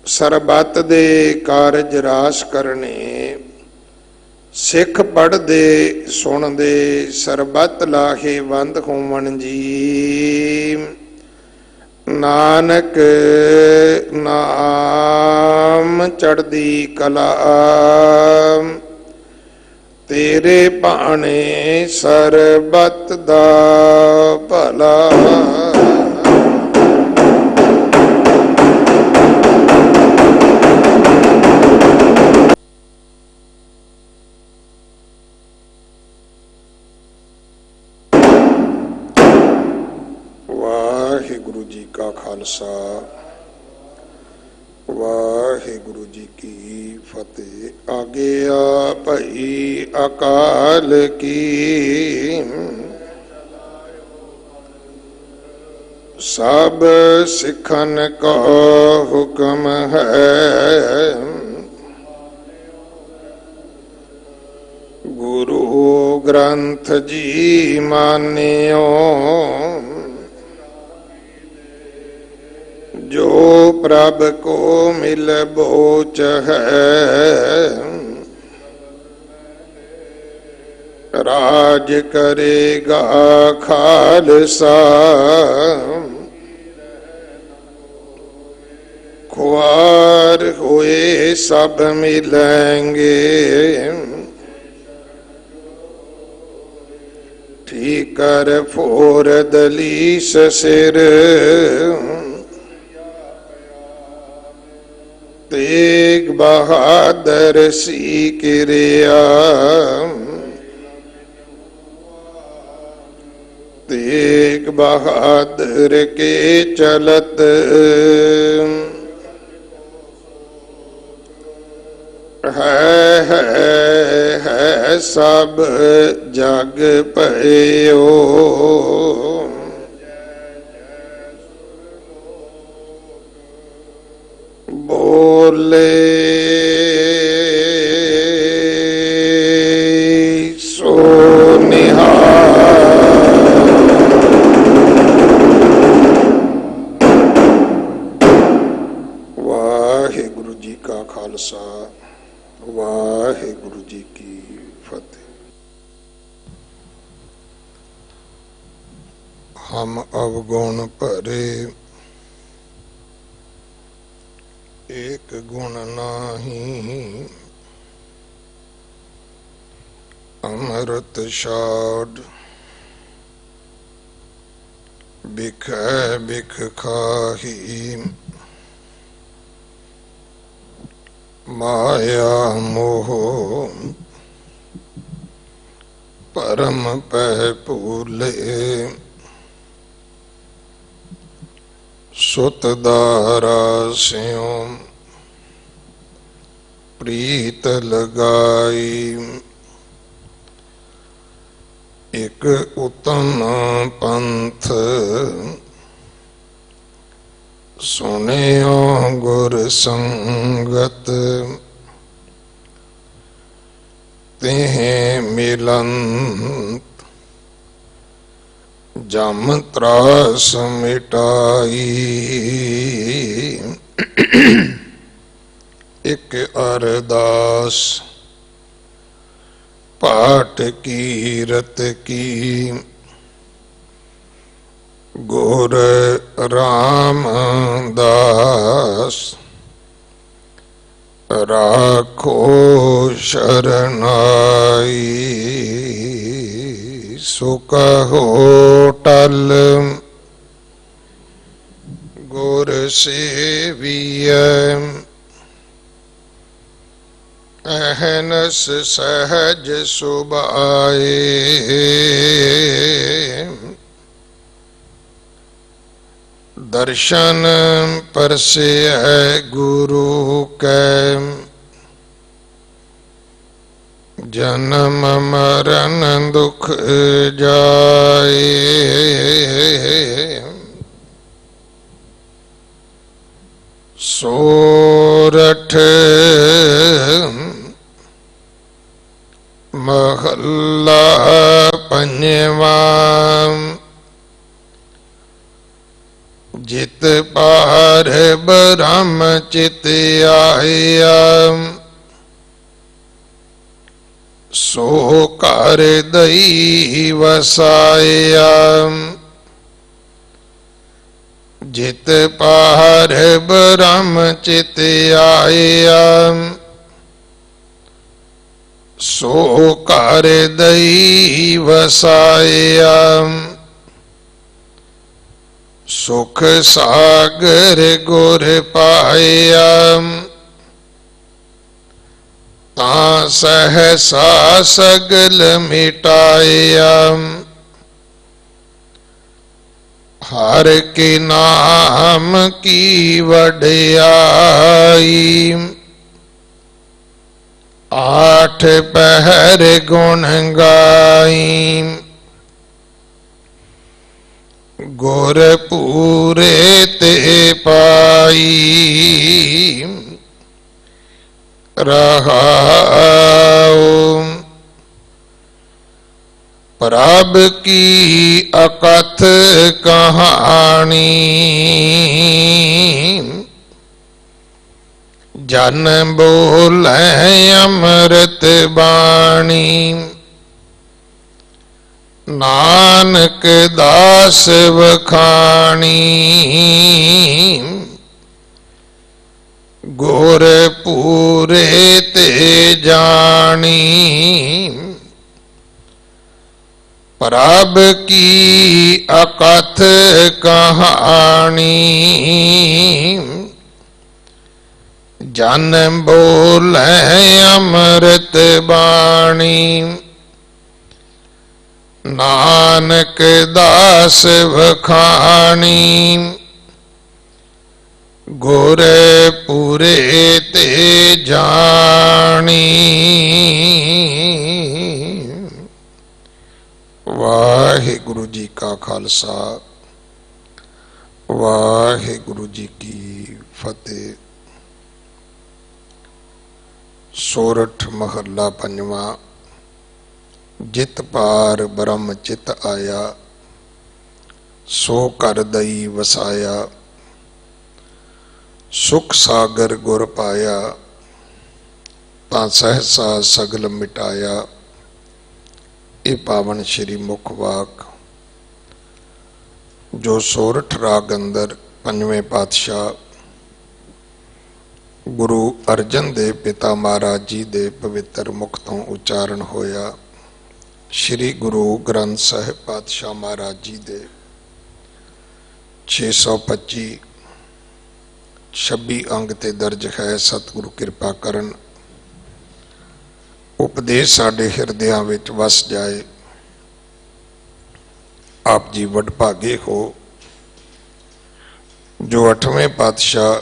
ਸਰਬੱਤ ਦੇ ਕਾਰਜ ਰਾਸ ਕਰਨੇ, ਸਿੱਖ ਪੜ੍ਹਦੇ ਸੁਣਦੇ ਸਰਬੱਤ ਲਾਹੇਵੰਦ ਹੋਵਣ ਜੀ। ਨਾਨਕ ਨਾਮ ਚੜ੍ਹਦੀ ਕਲਾ ਤੇਰੇ ਭਾਣੇ ਸਰਬੱਤ ਦਾ ਭਲਾ। ਵਾਹਿਗੁਰੂ ਜੀ ਕਾ ਖਾਲਸਾ, ਵਾਹਿਗੁਰੂ ਜੀ ਕੀ ਫਤਿਹ। ਆਗਿਆ ਭਈ ਅਕਾਲ ਕੀ, ਸਭ ਸਿੱਖਨ ਕਾ ਹੁਕਮ ਹੈ। ਗੁਰੂ ਗ੍ਰੰਥ ਜੀ ਮਾਨਿਓ, ਜੋ ਪ੍ਰਭ ਕੋ ਮਿਲ ਬੋਚ ਹੈ। ਰਾਜ ਕਰੇਗਾ ਖਾਲਸਾ, ਖੁਆਰ ਹੋਏ ਸਭ ਮਿਲੇਂਗੇ। ਠੀਕਰ ਫੋਰ ਦਲੀਸ ਸਿਰ, ਤੇਗ ਬਹਾਦਰ ਸੀ ਕਿਰਿਆ। ਤੇਗ ਬਹਾਦਰ ਕੇ ਚਲਤ, ਹੈ ਸਭ ਜਗ ਭਇਓ। ਬੋਲੇ ਸੋ ਨਿਹਾਲ। ਵਾਹਿਗੁਰੂ ਜੀ ਕਾ ਖਾਲਸਾ, ਵਾਹਿਗੁਰੂ ਵਾਹਿਗੁਰੂ ਜੀ ਕੀ ਫਤਿਹ। ਹਮ ਅਵਗੁਣ ਭਰੇ ਏਕ ਗੁਣ ਨਾਹੀ, ਅੰਮ੍ਰਿਤ ਛਾੜ ਬਿਖੈ ਬਿਖ ਖਾਹੀ, ਮਾਇਆ ਮੋਹ ਪਰਮ ਪਹਿ ਭੂਲੇ, ਸੁਤ ਦਾਰਾ ਸਿਉ ਪ੍ਰੀਤ ਲਗਾਈ, ਇਕ ਉਤਮ ਪੰਥ ਸੁਨਿਓ ਗੁਰ ਸੰਗਤ, ਤਿਹ ਮਿਲਨ ਜਮ ਤਰਾਸ ਮਿਟਾਈ, ਇਕ ਅਰਦਾਸ ਪਾਠ ਕੀਰਤ ਕੀ, ਗੁਰ ਰਾਮਦਾਸ ਰਾਖੋ ਸ਼ਰਨਾਈ, ਸੋ ਕਹੋ ਟਲ ਗੁਰ ਸੇਵੀਐ, ਅਹਨਸ ਸਹਜ ਸੁਭਾਏ, ਦਰਸ਼ਨ ਪਰਸੈ ਗੁਰੂ ਕੈ, ਜਨਮ ਮਰਨ ਦੁਖ ਜਾਏ, ਸੋਰਠ ਮਹੱਲਾ ਪੰਜਵਾਂ, ਜਿਤ ਪਾਰ ਬ੍ਰਹਮ ਚਿਤ ਆਇਆ, ਸੋ ਘਰ ਦਈ ਵਸਾਇਆ, ਜਿਤ ਪਾਰ ਬ੍ਰਹਮ ਚਿਤ ਆਇਆ, ਸੋ ਘਰ ਦਈ ਵਸਾਇਆ, ਸੁਖ ਸਾਗਰ ਗੁਰ ਪਾਇਆ, ਤਾਂ ਸਹਸਾ ਸਗਲ ਮਿਟਾਇਆ, ਹਰ ਕੇ ਨਾਮ ਕੀ ਵਡਿਆਈ, ਆਠ ਪਹਿਰ ਗੁਣ ਗਾਈ, ਗੁਰ ਪੂਰੇ ਤੇ ਪਾਈ, ਰਹਾਉ ਪ੍ਰਭ ਕੀ ਅਕਥ ਕਹਾਣੀ, ਜਨ ਬੋਲੇ ਅੰਮ੍ਰਿਤ ਬਾਣੀ, ਨਾਨਕ ਦਾਸ ਵਖਾਣੀ, ਗੁਰ ਪੂਰੇ ਤੇ ਜਾਣੀ, ਪ੍ਰਭ ਕੀ ਅਕਥ ਕਹਾਣੀ, ਜਨ ਬੋਲੇ ਅੰਮ੍ਰਿਤ ਬਾਣੀ, ਨਾਨਕ ਦਾਸ ਵਖਾਣੀ, ਗੁਰ ਪੂਰੇ ਤੇ ਜਾਣੀ। ਵਾਹਿਗੁਰੂ ਜੀ ਕਾ ਖਾਲਸਾ, ਵਾਹਿਗੁਰੂ ਜੀ ਕੀ ਫਤਿਹ। ਸੋਰਠ ਮਹੱਲਾ ਪੰਜਵਾਂ। ਜਿਤ ਪਾਰ ਬ੍ਰਹਮ ਚਿਤ ਆਇਆ, ਸੋ ਘਰ ਦਈ ਵਸਾਇਆ। ਸੁਖ ਸਾਗਰ ਗੁਰ ਪਾਇਆ, ਤਾਂ ਸਹਿਸਾ ਸਗਲ ਮਿਟਾਇਆ। ਇਹ ਪਾਵਨ ਸ਼੍ਰੀ ਮੁਖ ਵਾਕ ਜੋ ਸੋਰਠ ਰਾਗ ਅੰਦਰ ਪੰਜਵੇਂ ਪਾਤਸ਼ਾਹ ਗੁਰੂ ਅਰਜਨ ਦੇਵ ਪਿਤਾ ਮਹਾਰਾਜ ਜੀ ਦੇ ਪਵਿੱਤਰ ਮੁਖ ਤੋਂ ਉਚਾਰਨ ਹੋਇਆ। ਸ਼੍ਰੀ ਗੁਰੂ ਗ੍ਰੰਥ ਸਾਹਿਬ ਪਾਤਸ਼ਾਹ ਮਹਾਰਾਜ ਜੀ ਦੇ 625 26 ਅੰਗ ਤੇ ਦਰਜ ਹੈ। ਸਤਿਗੁਰੂ ਕਿਰਪਾ ਕਰਨ ਉਪਦੇਸ਼ ਸਾਡੇ ਹਿਰਦਿਆਂ ਵਿੱਚ ਵਸ ਜਾਏ। ਆਪ ਜੀ ਵਡਭਾਗੇ ਹੋ ਜੋ 8ਵੇਂ ਪਾਤਸ਼ਾਹ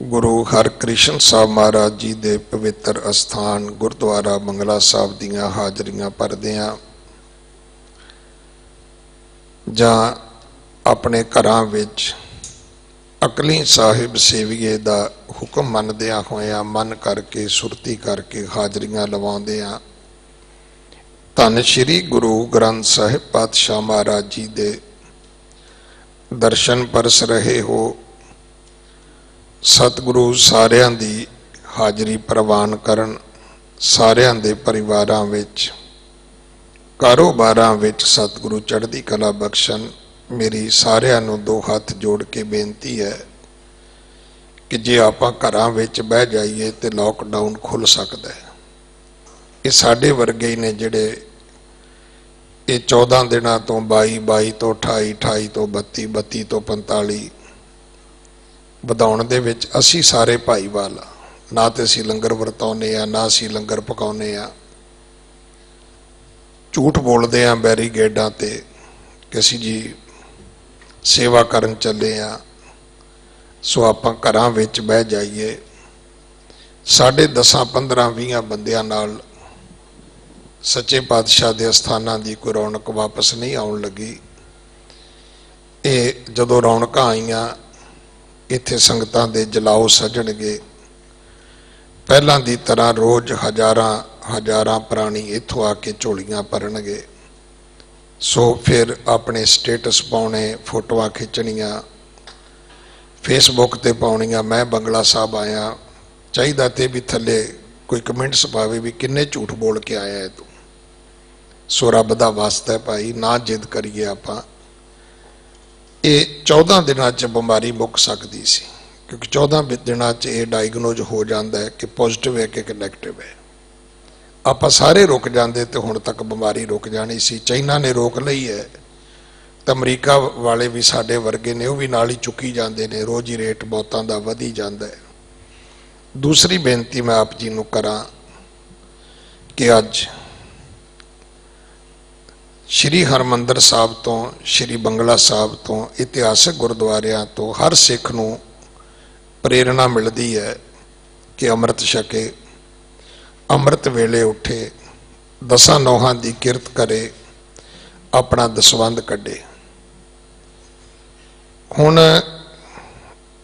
ਗੁਰੂ ਹਰਕ੍ਰਿਸ਼ਨ ਸਾਹਿਬ ਮਹਾਰਾਜ ਜੀ ਦੇ ਪਵਿੱਤਰ ਅਸਥਾਨ ਗੁਰਦੁਆਰਾ ਬੰਗਲਾ ਸਾਹਿਬ ਦੀਆਂ ਹਾਜ਼ਰੀਆਂ ਭਰਦਿਆਂ ਜਾਂ ਆਪਣੇ ਘਰਾਂ ਵਿੱਚ ਅਕਲੀ ਸਾਹਿਬ ਸੇਵੀਏ ਦਾ ਹੁਕਮ ਮੰਨਦਿਆਂ ਹੋਇਆਂ ਮਨ ਕਰਕੇ ਸੁਰਤੀ ਕਰਕੇ ਹਾਜ਼ਰੀਆਂ ਲਵਾਉਂਦਿਆਂ ਧੰਨ ਸ਼੍ਰੀ ਗੁਰੂ ਗ੍ਰੰਥ ਸਾਹਿਬ ਪਾਤਸ਼ਾਹ ਮਹਾਰਾਜ ਜੀ ਦੇ ਦਰਸ਼ਨ ਪਰਸ ਰਹੇ ਹੋ। ਸਤਿਗੁਰੂ ਸਾਰਿਆਂ ਦੀ ਹਾਜ਼ਰੀ ਪ੍ਰਵਾਨ ਕਰਨ, ਸਾਰਿਆਂ ਦੇ ਪਰਿਵਾਰਾਂ ਵਿੱਚ ਕਾਰੋਬਾਰਾਂ ਵਿੱਚ ਸਤਿਗੁਰੂ ਚੜ੍ਹਦੀ ਕਲਾ ਬਖਸ਼ਣ। ਮੇਰੀ ਸਾਰਿਆਂ ਨੂੰ ਦੋ ਹੱਥ ਜੋੜ ਕੇ ਬੇਨਤੀ ਹੈ ਕਿ ਜੇ ਆਪਾਂ ਘਰਾਂ ਵਿੱਚ ਬਹਿ ਜਾਈਏ ਤੇ ਲੋਕਡਾਊਨ ਖੁੱਲ ਸਕਦਾ ਹੈ। ਇਹ ਸਾਡੇ ਵਰਗੇ ਹੀ ਨੇ ਜਿਹੜੇ ਇਹ 14 ਦਿਨਾਂ ਤੋਂ 22 ਤੋਂ 28 ਤੋਂ 32 ਤੋਂ 45 ਵਧਾਉਣ ਦੇ ਵਿੱਚ ਅਸੀਂ ਸਾਰੇ ਭਾਈਵਾਲ ਆ। ਨਾ ਤੇ ਅਸੀਂ ਲੰਗਰ ਵਰਤਾਉਂਦੇ ਆ, ਨਾ ਅਸੀਂ ਲੰਗਰ ਪਕਾਉਂਦੇ ਆ। ਝੂਠ ਬੋਲਦੇ ਆ ਬੈਰੀਗੇਡਾਂ ਤੇ ਕਿ ਅਸੀਂ ਜੀ ਸੇਵਾ ਕਰਨ ਚੱਲੇ ਆ। ਸੋ ਆਪਾਂ ਘਰਾਂ ਵਿੱਚ ਬਹਿ ਜਾਈਏ। ਸਾਡੇ 10 15 20 ਬੰਦਿਆਂ ਨਾਲ ਸੱਚੇ ਪਾਤਸ਼ਾਹ ਦੇ ਅਸਥਾਨਾਂ ਦੀ ਕੋਈ ਰੌਣਕ ਵਾਪਸ ਨਹੀਂ ਆਉਣ ਲੱਗੀ। ਇਹ ਜਦੋਂ ਰੌਣਕਾਂ ਆਈਆਂ ਇੱਥੇ ਸੰਗਤਾਂ ਦੇ ਜਲਾਓ ਸਜਣਗੇ। ਪਹਿਲਾਂ ਦੀ ਤਰ੍ਹਾਂ ਰੋਜ਼ ਹਜ਼ਾਰਾਂ ਪ੍ਰਾਣੀ ਇੱਥੋਂ ਆ ਕੇ ਝੋਲੀਆਂ ਭਰਨਗੇ। ਸੋ ਫਿਰ ਆਪਣੇ ਸਟੇਟਸ ਪਾਉਣੇ, ਫੋਟੋਆਂ ਖਿੱਚਣੀਆਂ, ਫੇਸਬੁੱਕ ਤੇ ਪਾਉਣੀਆਂ, ਮੈਂ ਬੰਗਲਾ ਸਾਹਿਬ ਆਇਆ। ਚਾਹੀਦਾ ਤੇ ਵੀ ਥੱਲੇ ਕੋਈ ਕਮੈਂਟਸ ਪਾਵੇ ਵੀ ਕਿੰਨੇ ਝੂਠ ਬੋਲ ਕੇ ਆਇਆ ਹੈ ਤੂੰ। ਸੋ ਰੱਬ ਦਾ ਵਾਸਤਾ ਹੈ ਭਾਈ, ਨਾ ਜਿੱਦ ਕਰੀਏ ਆਪਾਂ। ਇਹ 14 ਦਿਨਾਂ 'ਚ ਬਿਮਾਰੀ ਮੁੱਕ ਸਕਦੀ ਸੀ, ਕਿਉਂਕਿ 14 ਦਿਨਾਂ 'ਚ ਇਹ ਡਾਇਗਨੋਜ਼ ਹੋ ਜਾਂਦਾ ਹੈ ਕਿ ਪੋਜ਼ਿਟਿਵ ਹੈ ਕਿ ਨੈਗੇਟਿਵ ਹੈ। ਆਪਾਂ ਸਾਰੇ ਰੁਕ ਜਾਂਦੇ ਤੇ ਹੁਣ ਤੱਕ ਬਿਮਾਰੀ ਰੁਕ ਜਾਣੀ ਸੀ। ਚਾਈਨਾ ਨੇ ਰੋਕ ਲਈ ਹੈ ਤਾਂ ਅਮਰੀਕਾ ਵਾਲੇ ਵੀ ਸਾਡੇ ਵਰਗੇ ਨੇ, ਉਹ ਵੀ ਨਾਲ ਹੀ ਚੁੱਕੀ ਜਾਂਦੇ ਨੇ। ਰੋਜ਼ ਹੀ ਰੇਟ ਮੌਤਾਂ ਦਾ ਵਧੀ ਜਾਂਦਾ ਹੈ। ਦੂਸਰੀ ਬੇਨਤੀ ਮੈਂ ਆਪ ਜੀ ਨੂੰ ਕਰਾਂ ਕਿ ਅੱਜ ਸ਼੍ਰੀ ਹਰਿਮੰਦਰ ਸਾਹਿਬ ਤੋਂ, ਸ਼੍ਰੀ ਬੰਗਲਾ ਸਾਹਿਬ ਤੋਂ, ਇਤਿਹਾਸਕ ਗੁਰਦੁਆਰਿਆਂ ਤੋਂ ਹਰ ਸਿੱਖ ਨੂੰ ਪ੍ਰੇਰਣਾ ਮਿਲਦੀ ਹੈ ਕਿ ਅੰਮ੍ਰਿਤ ਛਕੇ, ਅੰਮ੍ਰਿਤ ਵੇਲੇ ਉੱਠੇ, 10 ਨੋਹਾਂ ਦੀ ਕਿਰਤ ਕਰੇ, ਆਪਣਾ ਦਸਵੰਧ ਕੱਢੇ। ਹੁਣ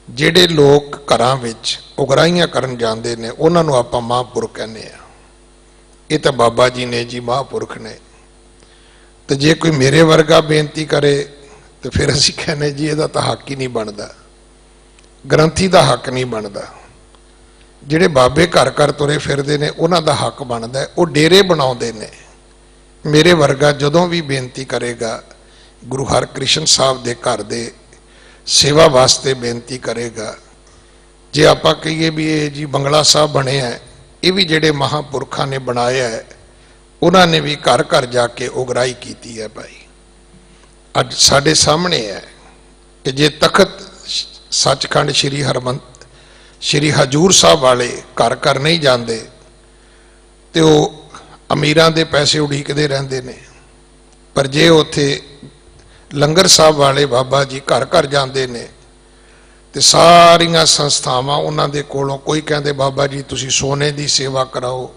ਜਿਹੜੇ ਲੋਕ ਘਰਾਂ ਵਿੱਚ ਉਗਰਾਹੀਆਂ ਕਰਨ ਜਾਂਦੇ ਨੇ ਉਹਨਾਂ ਨੂੰ ਆਪਾਂ ਮਹਾਂਪੁਰਖ ਕਹਿੰਦੇ ਆ। ਇਹ ਤਾਂ ਬਾਬਾ ਜੀ ਨੇ ਜੀ, ਮਹਾਂਪੁਰਖ ਨੇ। ਤੇ ਜੇ ਕੋਈ ਮੇਰੇ ਵਰਗਾ ਬੇਨਤੀ ਕਰੇ ਤੇ ਫਿਰ ਅਸੀਂ ਕਹਿੰਦੇ ਜੀ ਇਹਦਾ ਤਾਂ ਹੱਕ ਹੀ ਨਹੀਂ ਬਣਦਾ, ਗ੍ਰੰਥੀ ਦਾ ਹੱਕ ਨਹੀਂ ਬਣਦਾ। ਜਿਹੜੇ ਬਾਬੇ ਘਰ ਘਰ ਤੁਰੇ ਫਿਰਦੇ ਨੇ ਉਹਨਾਂ ਦਾ ਹੱਕ ਬਣਦਾ। ਉਹ ਡੇਰੇ ਬਣਾਉਂਦੇ ਨੇ। ਮੇਰੇ ਵਰਗਾ ਜਦੋਂ ਵੀ ਬੇਨਤੀ ਕਰੇਗਾ ਗੁਰੂ ਹਰਕ੍ਰਿਸ਼ਨ ਸਾਹਿਬ ਦੇ ਘਰ ਦੇ ਸੇਵਾ ਵਾਸਤੇ ਬੇਨਤੀ ਕਰੇਗਾ। ਜੇ ਆਪਾਂ ਕਹੀਏ ਵੀ ਇਹ ਜੀ ਬੰਗਲਾ ਸਾਹਿਬ ਬਣਿਆ, ਇਹ ਵੀ ਜਿਹੜੇ ਮਹਾਂਪੁਰਖਾਂ ਨੇ ਬਣਾਇਆ ਹੈ, ਉਹਨਾਂ ਨੇ ਵੀ ਘਰ ਘਰ ਜਾ ਕੇ ਉਗਰਾਹੀ ਕੀਤੀ ਹੈ ਭਾਈ। ਅੱਜ ਸਾਡੇ ਸਾਹਮਣੇ ਹੈ ਕਿ ਜੇ ਤਖਤ ਸੱਚਖੰਡ ਸ਼੍ਰੀ ਹਜੂਰ ਸਾਹਿਬ ਵਾਲੇ ਘਰ ਘਰ ਨਹੀਂ ਜਾਂਦੇ ਤੇ ਉਹ ਅਮੀਰਾਂ ਦੇ ਪੈਸੇ ਉਡੀਕਦੇ ਰਹਿੰਦੇ ਨੇ। ਪਰ ਜੇ ਉੱਥੇ ਲੰਗਰ ਸਾਹਿਬ ਵਾਲੇ ਬਾਬਾ ਜੀ ਘਰ ਘਰ ਜਾਂਦੇ ਨੇ ਤੇ ਸਾਰੀਆਂ ਸੰਸਥਾਵਾਂ ਉਹਨਾਂ ਦੇ ਕੋਲੋਂ, ਕੋਈ ਕਹਿੰਦੇ ਬਾਬਾ ਜੀ ਤੁਸੀਂ ਸੋਨੇ ਦੀ ਸੇਵਾ ਕਰਾਓ,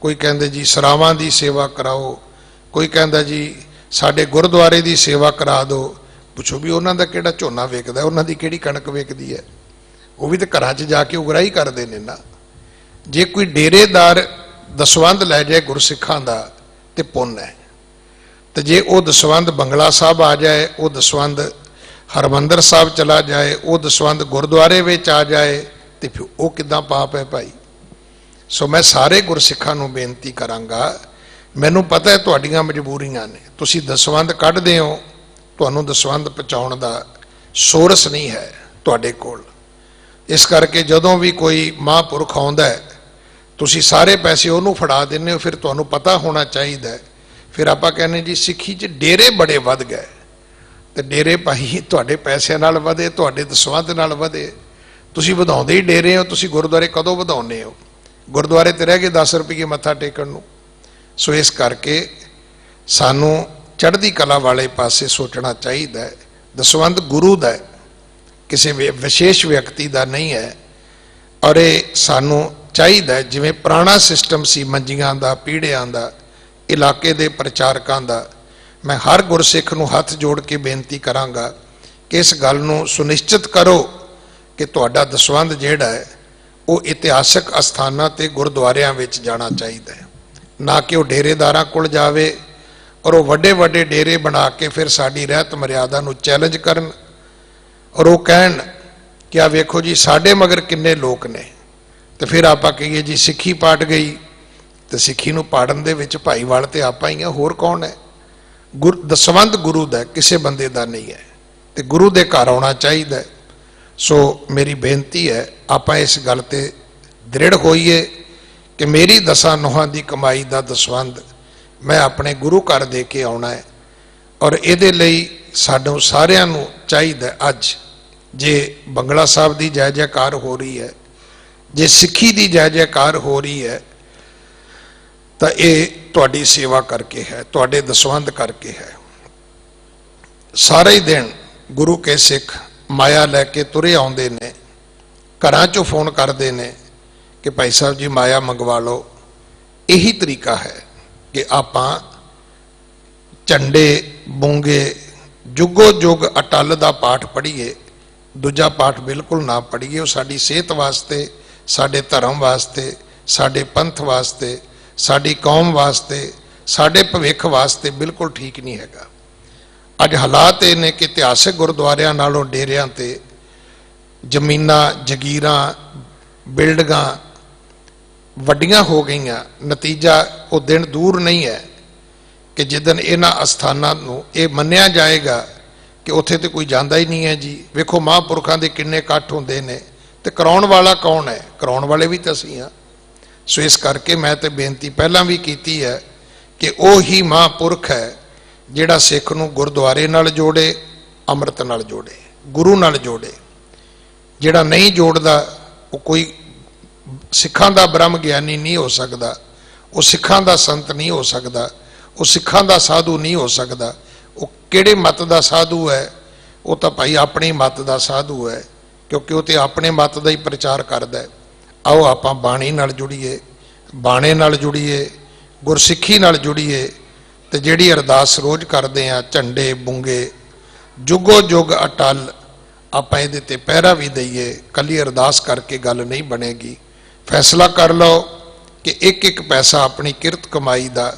ਕੋਈ ਕਹਿੰਦੇ ਜੀ ਸਰਾਵਾਂ ਦੀ ਸੇਵਾ ਕਰਾਓ, ਕੋਈ ਕਹਿੰਦਾ ਜੀ ਸਾਡੇ ਗੁਰਦੁਆਰੇ ਦੀ ਸੇਵਾ ਕਰਾ ਦਿਓ। ਪੁੱਛੋ ਵੀ ਉਹਨਾਂ ਦਾ ਕਿਹੜਾ ਝੋਨਾ ਵੇਚਦਾ, ਉਹਨਾਂ ਦੀ ਕਿਹੜੀ ਕਣਕ ਵੇਚਦੀ ਹੈ? ਉਹ ਵੀ ਤਾਂ ਘਰਾਂ 'ਚ ਜਾ ਕੇ ਉਗਰਾਹੀ ਕਰਦੇ ਨੇ ਨਾ। ਜੇ ਕੋਈ ਡੇਰੇਦਾਰ ਦਸਵੰਧ ਲੈ ਜਾਏ ਗੁਰਸਿੱਖਾਂ ਦਾ ਤੇ ਪੁੰਨ ਹੈ, ਤੇ ਜੇ ਉਹ ਦਸਵੰਧ ਬੰਗਲਾ ਸਾਹਿਬ ਆ ਜਾਏ, ਉਹ ਦਸਵੰਧ ਹਰਿਮੰਦਰ ਸਾਹਿਬ ਚਲਾ ਜਾਏ, ਉਹ ਦਸਵੰਧ ਗੁਰਦੁਆਰੇ ਵਿੱਚ ਆ ਜਾਏ ਤੇ ਫਿਰ ਉਹ ਕਿੱਦਾਂ ਪਾਪ ਹੈ ਭਾਈ? ਸੋ ਮੈਂ ਸਾਰੇ ਗੁਰਸਿੱਖਾਂ ਨੂੰ ਬੇਨਤੀ ਕਰਾਂਗਾ, ਮੈਨੂੰ ਪਤਾ ਹੈ ਤੁਹਾਡੀਆਂ ਮਜਬੂਰੀਆਂ ਨੇ, ਤੁਸੀਂ ਦਸਵੰਧ ਕੱਢਦੇ ਹੋ, ਤੁਹਾਨੂੰ ਦਸਵੰਧ ਪਹੁੰਚਾਉਣ ਦਾ ਸੋਰਸ ਨਹੀਂ ਹੈ ਤੁਹਾਡੇ ਕੋਲ। ਇਸ ਕਰਕੇ ਜਦੋਂ ਵੀ ਕੋਈ ਮਹਾਂਪੁਰਖ ਆਉਂਦਾ ਹੈ ਤੁਸੀਂ ਸਾਰੇ ਪੈਸੇ ਉਹਨੂੰ ਫੜਾ ਦਿੰਦੇ ਹੋ। ਫਿਰ ਤੁਹਾਨੂੰ ਪਤਾ ਹੋਣਾ ਚਾਹੀਦਾ ਹੈ, ਫਿਰ ਆਪਾਂ ਕਹਿੰਦੇ ਜੀ ਸਿੱਖੀ 'ਚ ਡੇਰੇ ਬੜੇ ਵੱਧ ਗਏ, ਤੇ ਡੇਰੇ ਭਾਈ ਤੁਹਾਡੇ ਪੈਸਿਆਂ ਨਾਲ ਵਧੇ, ਤੁਹਾਡੇ ਦਸਵੰਧ ਨਾਲ ਵਧੇ। ਤੁਸੀਂ ਵਧਾਉਂਦੇ ਹੀ ਡੇਰੇ ਹੋ, ਤੁਸੀਂ ਗੁਰਦੁਆਰੇ ਕਦੋਂ ਵਧਾਉਂਦੇ ਹੋ? ਗੁਰਦੁਆਰੇ ਤੇ ਰਹਿ ਗਏ 10 ਰੁਪਏ ਮੱਥਾ ਟੇਕਣ ਨੂੰ। ਸੋ ਇਸ ਕਰਕੇ ਸਾਨੂੰ ਚੜ੍ਹਦੀ ਕਲਾ ਵਾਲੇ ਪਾਸੇ ਸੋਚਣਾ ਚਾਹੀਦਾ ਹੈ। ਦਸਵੰਧ ਗੁਰੂ ਦਾ ਹੈ, ਕਿਸੇ ਵਿਸ਼ੇਸ਼ ਵਿਅਕਤੀ ਦਾ ਨਹੀਂ ਹੈ। ਔਰ ਇਹ ਸਾਨੂੰ ਚਾਹੀਦਾ ਹੈ, ਜਿਵੇਂ ਪੁਰਾਣਾ ਸਿਸਟਮ ਸੀ ਮੰਜੀਆਂ ਦਾ, ਪੀੜ੍ਹਿਆਂ ਦਾ, ਇਲਾਕੇ ਦੇ ਪ੍ਰਚਾਰਕਾਂ ਦਾ। ਮੈਂ ਹਰ ਗੁਰਸਿੱਖ ਨੂੰ ਹੱਥ ਜੋੜ ਕੇ ਬੇਨਤੀ ਕਰਾਂਗਾ ਕਿ ਇਸ ਗੱਲ ਨੂੰ ਸੁਨਿਸ਼ਚਿਤ ਕਰੋ ਕਿ ਤੁਹਾਡਾ ਦਸਵੰਧ ਜਿਹੜਾ ਹੈ ਉਹ ਇਤਿਹਾਸਕ ਅਸਥਾਨਾਂ ਤੇ ਗੁਰਦੁਆਰਿਆਂ ਵਿੱਚ ਜਾਣਾ ਚਾਹੀਦਾ ਹੈ, ਨਾ ਕਿ ਉਹ ਡੇਰੇਦਾਰਾਂ ਕੋਲ ਜਾਵੇ ਔਰ ਉਹ ਵੱਡੇ ਵੱਡੇ ਡੇਰੇ ਬਣਾ ਕੇ ਫਿਰ ਸਾਡੀ ਰਹਿਤ ਮਰਿਆਦਾ ਨੂੰ ਚੈਲੰਜ ਕਰਨ ਔਰ ਉਹ ਕਹਿਣ ਕਿ ਆ ਵੇਖੋ ਜੀ ਸਾਡੇ ਮਗਰ ਕਿੰਨੇ ਲੋਕ ਨੇ। ਤੇ ਫਿਰ ਆਪਾਂ ਕਹੀਏ ਜੀ ਸਿੱਖੀ ਪਾਟ ਗਈ, ਤੇ ਸਿੱਖੀ ਨੂੰ ਪਾੜਨ ਦੇ ਵਿੱਚ ਭਾਈਵਾਲ ਤੇ ਆਪਾਂ ਹੀ ਆ, ਹੋਰ ਕੌਣ ਹੈ? ਦਸਵੰਧ ਗੁਰੂ ਦਾ, ਕਿਸੇ ਬੰਦੇ ਦਾ ਨਹੀਂ ਹੈ, ਤੇ ਗੁਰੂ ਦੇ ਘਰ ਆਉਣਾ ਚਾਹੀਦਾ ਹੈ। ਸੋ ਮੇਰੀ ਬੇਨਤੀ ਹੈ ਆਪਾਂ ਇਸ ਗੱਲ ਤੇ ਦ੍ਰਿੜ ਹੋਈਏ ਕਿ ਮੇਰੀ 10 ਨੋਹਾਂ ਦੀ ਕਮਾਈ ਦਾ ਦਸਵੰਧ ਮੈਂ ਆਪਣੇ ਗੁਰੂ ਘਰ ਦੇ ਕੇ ਆਉਣਾ ਹੈ। ਔਰ ਇਹਦੇ ਲਈ ਸਾਨੂੰ ਸਾਰਿਆਂ ਨੂੰ ਚਾਹੀਦਾ, ਅੱਜ ਜੇ ਬੰਗਲਾ ਸਾਹਿਬ ਦੀ ਜੈ ਜੈਕਾਰ ਹੋ ਰਹੀ ਹੈ, ਜੇ ਸਿੱਖੀ ਦੀ ਜੈ ਜੈਕਾਰ ਹੋ ਰਹੀ ਹੈ, ਤਾਂ ਇਹ ਤੁਹਾਡੀ ਸੇਵਾ ਕਰਕੇ ਹੈ, ਤੁਹਾਡੇ ਦਸਵੰਧ ਕਰਕੇ ਹੈ। ਸਾਰਾ ਹੀ ਦਿਨ ਗੁਰੂ ਕੇ ਸਿੱਖ ਮਾਇਆ ਲੈ ਕੇ ਤੁਰੇ ਆਉਂਦੇ ਨੇ, ਘਰਾਂ 'ਚੋਂ ਫੋਨ ਕਰਦੇ ਨੇ ਕਿ ਭਾਈ ਸਾਹਿਬ ਜੀ ਮਾਇਆ ਮੰਗਵਾ ਲਓ। ਇਹੀ ਤਰੀਕਾ ਹੈ ਕਿ ਆਪਾਂ ਝੰਡੇ ਬੂੰਗੇ ਜੁਗੋ ਜੁਗ ਅਟਲ ਦਾ ਪਾਠ ਪੜ੍ਹੀਏ, ਦੂਜਾ ਪਾਠ ਬਿਲਕੁਲ ਨਾ ਪੜ੍ਹੀਏ। ਉਹ ਸਾਡੀ ਸਿਹਤ ਵਾਸਤੇ, ਸਾਡੇ ਧਰਮ ਵਾਸਤੇ, ਸਾਡੇ ਪੰਥ ਵਾਸਤੇ, ਸਾਡੀ ਕੌਮ ਵਾਸਤੇ, ਸਾਡੇ ਭਵਿੱਖ ਵਾਸਤੇ ਬਿਲਕੁਲ ਠੀਕ ਨਹੀਂ ਹੈਗਾ। ਅੱਜ ਹਾਲਾਤ ਇਹ ਨੇ ਕਿ ਇਤਿਹਾਸਕ ਗੁਰਦੁਆਰਿਆਂ ਨਾਲੋਂ ਡੇਰਿਆਂ ਤੇ ਜ਼ਮੀਨਾਂ, ਜਗੀਰਾਂ, ਬਿਲਡਿੰਗਾਂ ਵੱਡੀਆਂ ਹੋ ਗਈਆਂ। ਨਤੀਜਾ ਉਹ ਦਿਨ ਦੂਰ ਨਹੀਂ ਹੈ ਕਿ ਜਿੱਦਣ ਇਹਨਾਂ ਅਸਥਾਨਾਂ ਨੂੰ ਇਹ ਮੰਨਿਆ ਜਾਏਗਾ ਕਿ ਉੱਥੇ ਤੇ ਕੋਈ ਜਾਂਦਾ ਹੀ ਨਹੀਂ ਹੈ ਜੀ। ਵੇਖੋ ਮਹਾਂਪੁਰਖਾਂ ਦੇ ਕਿੰਨੇ ਇਕੱਠ ਹੁੰਦੇ ਨੇ, ਤੇ ਕਰਾਉਣ ਵਾਲਾ ਕੌਣ ਹੈ? ਕਰਾਉਣ ਵਾਲੇ ਵੀ ਤਾਂ ਅਸੀਂ ਹਾਂ। ਸੋ ਇਸ ਕਰਕੇ ਮੈਂ ਤੇ ਬੇਨਤੀ ਪਹਿਲਾਂ ਵੀ ਕੀਤੀ ਹੈ ਕਿ ਉਹ ਹੀ ਮਹਾਂਪੁਰਖ ਹੈ ਜਿਹੜਾ ਸਿੱਖ ਨੂੰ ਗੁਰਦੁਆਰੇ ਨਾਲ ਜੋੜੇ, ਅੰਮ੍ਰਿਤ ਨਾਲ ਜੋੜੇ, ਗੁਰੂ ਨਾਲ ਜੋੜੇ। ਜਿਹੜਾ ਨਹੀਂ ਜੋੜਦਾ ਉਹ ਕੋਈ ਸਿੱਖਾਂ ਦਾ ਬ੍ਰਹਮ ਗਿਆਨੀ ਨਹੀਂ ਹੋ ਸਕਦਾ, ਉਹ ਸਿੱਖਾਂ ਦਾ ਸੰਤ ਨਹੀਂ ਹੋ ਸਕਦਾ, ਉਹ ਸਿੱਖਾਂ ਦਾ ਸਾਧੂ ਨਹੀਂ ਹੋ ਸਕਦਾ। ਉਹ ਕਿਹੜੇ ਮਤ ਦਾ ਸਾਧੂ ਹੈ? ਉਹ ਤਾਂ ਭਾਈ ਆਪਣੇ ਮਤ ਦਾ ਸਾਧੂ ਹੈ, ਕਿਉਂਕਿ ਉਹ ਤੇ ਆਪਣੇ ਮਤ ਦਾ ਹੀ ਪ੍ਰਚਾਰ ਕਰਦਾ ਹੈ। ਆਓ ਆਪਾਂ ਬਾਣੀ ਨਾਲ ਜੁੜੀਏ, ਬਾਣੇ ਨਾਲ ਜੁੜੀਏ, ਗੁਰਸਿੱਖੀ ਨਾਲ ਜੁੜੀਏ, ਤੇ ਜਿਹੜੀ ਅਰਦਾਸ ਰੋਜ਼ ਕਰਦੇ ਆ ਝੰਡੇ ਬੁੰਗੇ ਜੁਗੋ ਜੁਗ ਅਟਲ, ਆਪਾਂ ਇਹਦੇ ਤੇ ਪਹਿਰਾ ਵੀ ਦਈਏ। ਕੱਲੀ ਅਰਦਾਸ ਕਰਕੇ ਗੱਲ ਨਹੀਂ ਬਣੇਗੀ। ਫੈਸਲਾ ਕਰ ਲਓ ਕਿ ਇੱਕ ਇੱਕ ਪੈਸਾ ਆਪਣੀ ਕਿਰਤ ਕਮਾਈ ਦਾ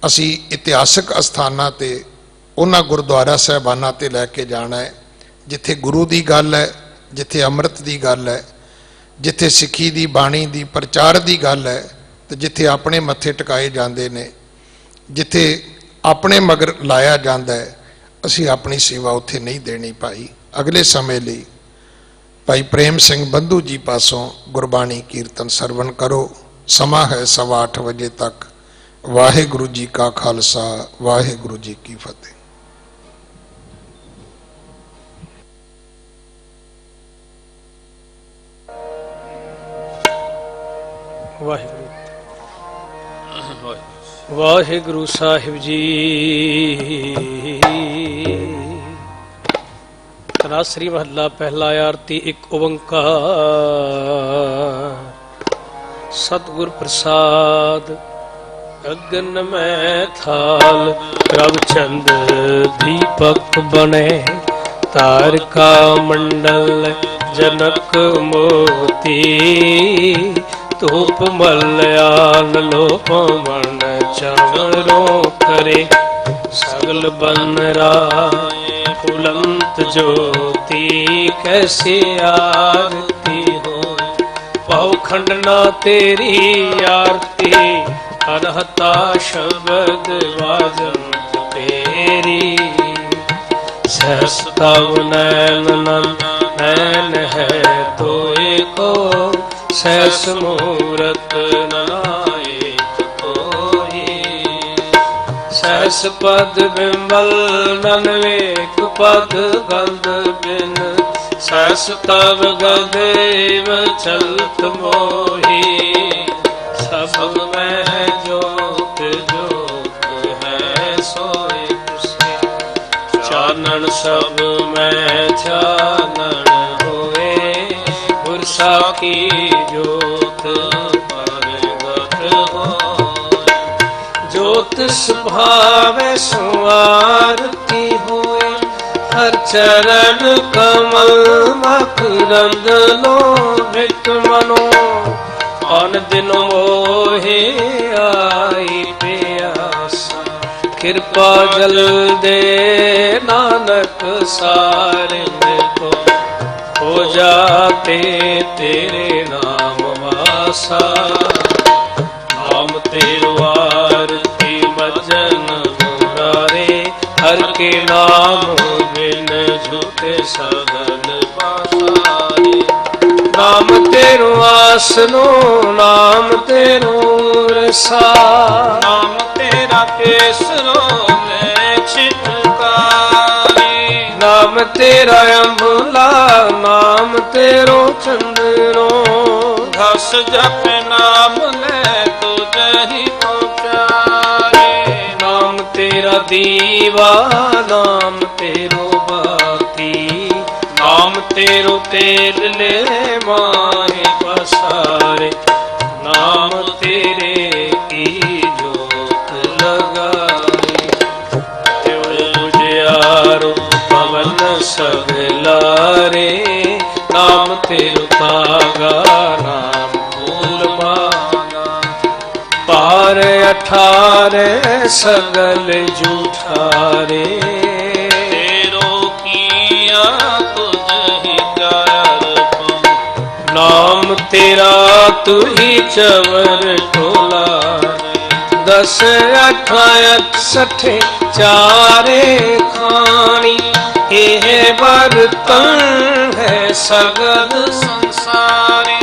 ਅਸੀਂ ਇਤਿਹਾਸਕ ਅਸਥਾਨਾਂ ਤੇ, ਉਹਨਾਂ ਗੁਰਦੁਆਰਾ ਸਾਹਿਬਾਨਾਂ ਤੇ ਲੈ ਕੇ ਜਾਣਾ ਹੈ ਜਿੱਥੇ ਗੁਰੂ ਦੀ ਗੱਲ ਹੈ, ਜਿੱਥੇ ਅੰਮ੍ਰਿਤ ਦੀ ਗੱਲ ਹੈ, ਜਿੱਥੇ ਸਿੱਖੀ ਦੀ ਬਾਣੀ ਦੀ ਪ੍ਰਚਾਰ ਦੀ ਗੱਲ ਹੈ, ਤੇ ਜਿੱਥੇ ਆਪਣੇ ਮੱਥੇ ਟਿਕਾਏ ਜਾਂਦੇ ਨੇ, ਜਿੱਥੇ ਆਪਣੇ ਮਗਰ ਲਾਇਆ ਜਾਂਦਾ ਹੈ। ਅਸੀਂ ਆਪਣੀ ਸੇਵਾ ਉੱਥੇ ਨਹੀਂ ਦੇਣੀ ਭਾਈ। ਅਗਲੇ ਸਮੇਂ ਲਈ ਭਾਈ ਪ੍ਰੇਮ ਸਿੰਘ ਬੰਧੂ ਜੀ ਪਾਸੋਂ ਗੁਰਬਾਣੀ ਕੀਰਤਨ ਸਰਵਣ ਕਰੋ। ਸਮਾਂ ਹੈ 8:15 ਵਜੇ ਤੱਕ। ਵਾਹਿਗੁਰੂ ਜੀ ਕਾ ਖਾਲਸਾ, ਵਾਹਿਗੁਰੂ ਜੀ ਕੀ ਫਤਿਹ। ਵਾਹਿਗੁਰੂ ਵਾਹਿਗੁਰੂ ਸਾਹਿਬ ਜੀ। ਤਨਾਸਰੀ ਮਹੱਲਾ ਪਹਿਲਾ। ਆਰਤੀ ਇੱਕ ਓੰਕਾਰ। ਸਤਿਗੁਰ ਪ੍ਰਸਾਦ। ਗगन में थाल प्रभ चंद दीपक बने, तारका मंडल जनक मोती, धूप मल्यान लोप मन चावरों करे, सगल बन राय फुलंत ज्योति, कैसी आरती हो पौ ਪਾਖੰਡ ਨਾ ਤੇਰੀ ਆਰਤੀ ਅਨਹਤਾ ਸ਼ਬਦ ਵਾਜਨ ਤੇਰੀ ਸਹਿਸ ਤਵ ਨੈਨ ਨੈਨ ਹੈ ਤੋਏ ਕੋ ਸਹਿਸ ਮੂਰਤ ਨਾਏ ਕੋਈ ਸਹਿਸ ਪਦ ਬਿੰਬਲ ਨਨਵੇਕ ਪਦ ਗੰਧ ਬਿਨ ਸਹਿਸ ਤਵ ਗਦੇਵ ਚਲਤ ਮੋਹੀ ਸਭ ਮੈਂ ਜੋਤ ਜੋਤ ਹੈ ਸੋਇ ਤੁਸੇ ਚਾਨਣ ਸਭ ਮੈਂ ਚਾਨਣ ਹੋਏ ਗੁਰ ਸਾਖੀ ਜੋਤ ਪਰਗਟ ਹੋਏ ਜੋਤ ਸੁਭਾਵੈ ਸੁਆਰਤੀ ਹੋਏ ਹਰ ਚਰਨ ਕਮਲ ਮਕਰੰਦ ਲੋਭਿਤ ਮਨੋ ਅਨ ਦਿਨ ਮੋਹਿ ਆਈ ਪਿਆਸਾ ਕਿਰਪਾ ਜਲ ਦੇ ਨਾਨਕ ਸਾਰਿੰਦ ਕੋ ਹੋ ਜਾਤੇ ਤੇਰੇ ਨਾਮ ਵਾਸਾ ਨਾਮ ਤੇਰੇ ਆਰਤੀ ਭਜਨ ਮੁਰਾਰੇ ਹਰ ਕੇ ਨਾਮ ਬਿਨ ਝੂਠੇ ਸਗਲ ਪਾਸਾਰੇ ਨਾਮ ਤੇਰੋ ਆਸਨੋ ਨਾਮ ਤੇਰੋ ਰਸਾ ਨਾਮ ਤੇਰਾ ਕੇਸਰੋ ਲੈ ਛਿਟਕਾਰੇ ਨਾਮ ਤੇਰਾ ਅੰਬੁਲਾ ਨਾਮ ਤੇਰੋ ਚੰਦਰੋ ਘਸ ਜਪ ਨਾਮ ਲੈ ਤੁਝਹਿ ਪਹੁੰਚਾਰੇ ਨਾਮ ਤੇਰਾ ਦੀਵਾ ਨਾਮ ਤੇਰੋ ਬਾਤੀ ਨਾਮ ਤੇਰੋ ਤੇਲ ਲੈ ਮਾਹੇ ਪਸਾਰੇ ਨਾਮ ਤੇਰੇ ਕੀ ਜੋਤ ਲਗਾਈ ਤਿਉ ਉਜਿਆਰੋ ਪਵਨ ਸਗਲਾਰੇ ਨਾਮ ਤੇਰੋ ਤਾਗਾ ਨਾਮ ਫੂਲ ਮਾਨਾ ਪਾਰ 18 ਸਗਲ ਝੂਠਾਰੇ ਤੇਰੋ ਕੀਆ ਤੁਝਹਿ ਅਰਪਣ ਨਾਮ ਤੇਰਾ ਤੂ ਹੀ ਚਵਰ ਟੋਲਾ 10 8 60 ਚਾਰੇ ਖਾਣੀ ਇਹ ਬਰਤਨ ਹੈ ਸਗਲ ਸੰਸਾਰੇ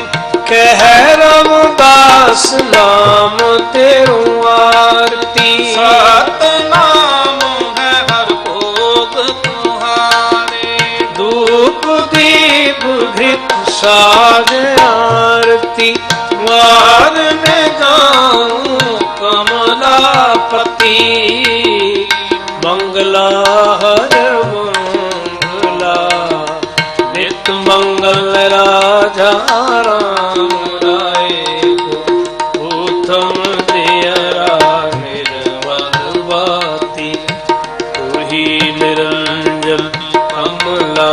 ਕਹਿ ਰਮਦਾਸ ਨਾਮ ਤੇਰੂ ਆਰਤੀ ਸਤਨਾਮ ਹੈ ਹਰ ਭੋਗ ਤੁਹਾਰੇ ਧੂਪ ਦੀਪ ਘ੍ਰਿਤ ਸਾਜ ਆਰਤੀ ਵਾਰ ਨੇ ਜਾਉ ਕਮਲਾਪਤੀ ਮੰਗਲਾ ਹਰ ਮੰਗਲਾ ਨਿਤ ਮੰਗਲ ਰਾਜਾ ਰਾਮ ਰਾਏ ਕੋ ਉਤਮ ਦਿਅਰਾ ਨਿਰਮਲ ਬਾਤੀ ਤੁਹੀ ਨਿਰੰਜਨ ਕਮਲਾ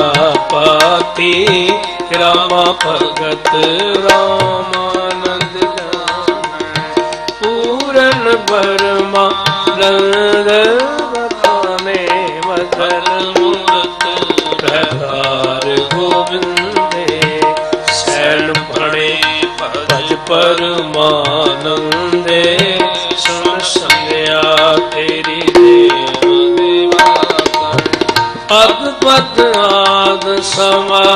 ਪਾਤੀ ਰਾਮਾ ਭਗਤ ਰਾਮਾਨੰਦ ਜਾਣੈ ਪੂਰਨ ਬਰਮਾ ਨੰਦ ਬਖਾਨੇ ਮਦਨ ਮੂਰਤ ਪ੍ਰਕਾਰ ਗੋਬਿੰਦੇ ਸੈਣ ਪੜੇ ਭਜ ਪਰਮਾਨੰਦੇ ਸੁਨ ਸੰਗਿਆ ਤੇਰੀ ਦੇਵ ਦੇਵਾ ਅਦਭੁਤ ਆਦ ਸਮਾਈ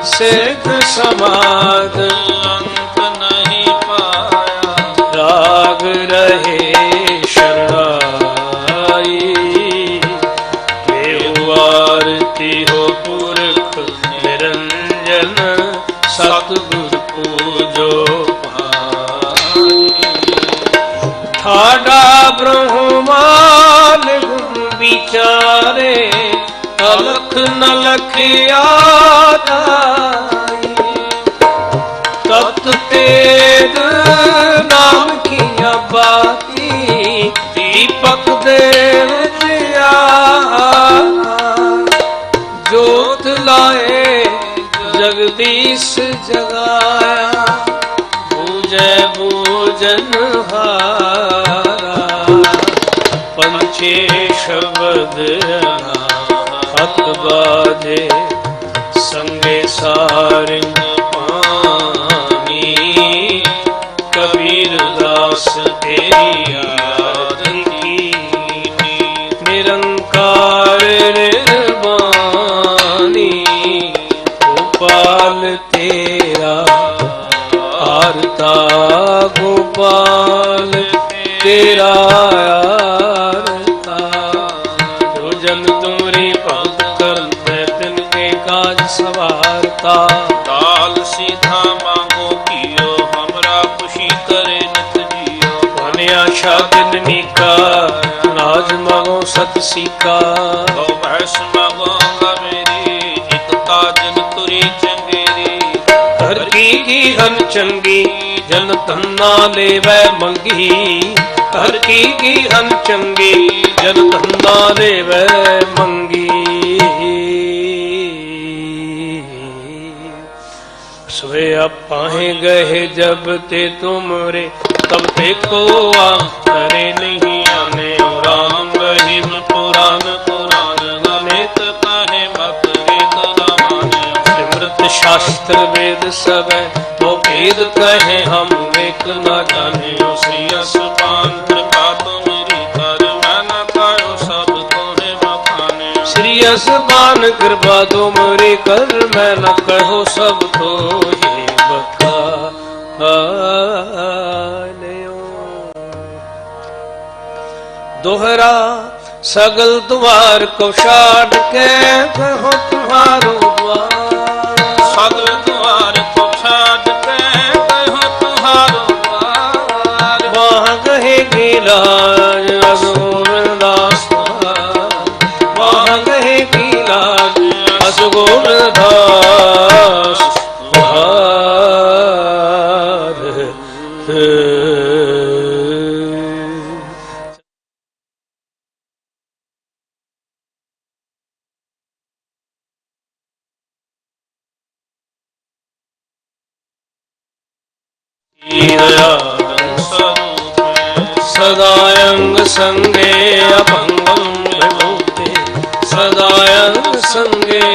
ਸਿੱਧ ਸਮਾਦ ਅੰਤ ਨਹੀਂ ਪਾਇਆ ਰਾਗ ਰਹੇ ਸ਼ਰਣਾਈ ਦੇਵ ਆਰਤੀ ਹੋ ਪੁਰਖ ਨਿਰੰਜਨ ਸਤਿਗੁਰ ਪੂਜੋ ਭਾਈ ਠਾਡਾ ਬ੍ਰਹਮਾਲ ਗੁਣ ਵਿਚਾਰੇ ਅਲਖ ਨ ਲਖਿਆ ਜਾਈ ਤਤ ਤੇਜ ਨਾਮ ਕੀਆ ਬਾਤੀ ਦੀਪਕ ਦੇ ਵਿਚਿਆ ਜੋਤ ਲਾਏ ਜਗਦੀਸ਼ ਜਗਾਇਆ ਬੂਝੈ ਬੂਝਨ ਹਾਰਾ ਪੰਛੀ ਸ਼ਬਦ ਹੱਥ ਬਾਜੇ ਸੰਗੇ ਸਾਰਿੰਗ आयारता। जो जन तुमरी भक्त करते तिनके काज सवारता। दाल सीधा मांगो कियो हमरा खुशी करे नित जियो। मन आशा दिननी का नाज मांगो सत सीका। तो भैस मांगोगा मेरी एकता जन तुरी चंगेरी। हर की हन चंगी जन धन्ना लेवै मंगी। हर की हन चंगी जन धन्ना लेवै मंगी। सवे पाहे गए जब ते तुमरे तब ते को करे नहीं आने। राम रहीम पुराण पुराण गणित कहे मत रेत न माने। सिमृत शास्त्र वेद सब वो भेद कहे हम एक न जाने। श्री असपान कृपा तुमरी कर मैं न करो सब तोहे बखाने। श्री असमान कृपा तुमरी कर मैं न कहो सब तो ये बखानियो। दोहरा सगल द्वार को छाड़ के कहो तुम्हारो द्वार। सगल द्वार को छाड़ के कहो तुम्हारो द्वार। वहाँ कहेगी लाज असगोरदास। वहाँ कहेगी लाज असगोरदास। सदायंग संगे अभंगम विभूते। सदायंग संगे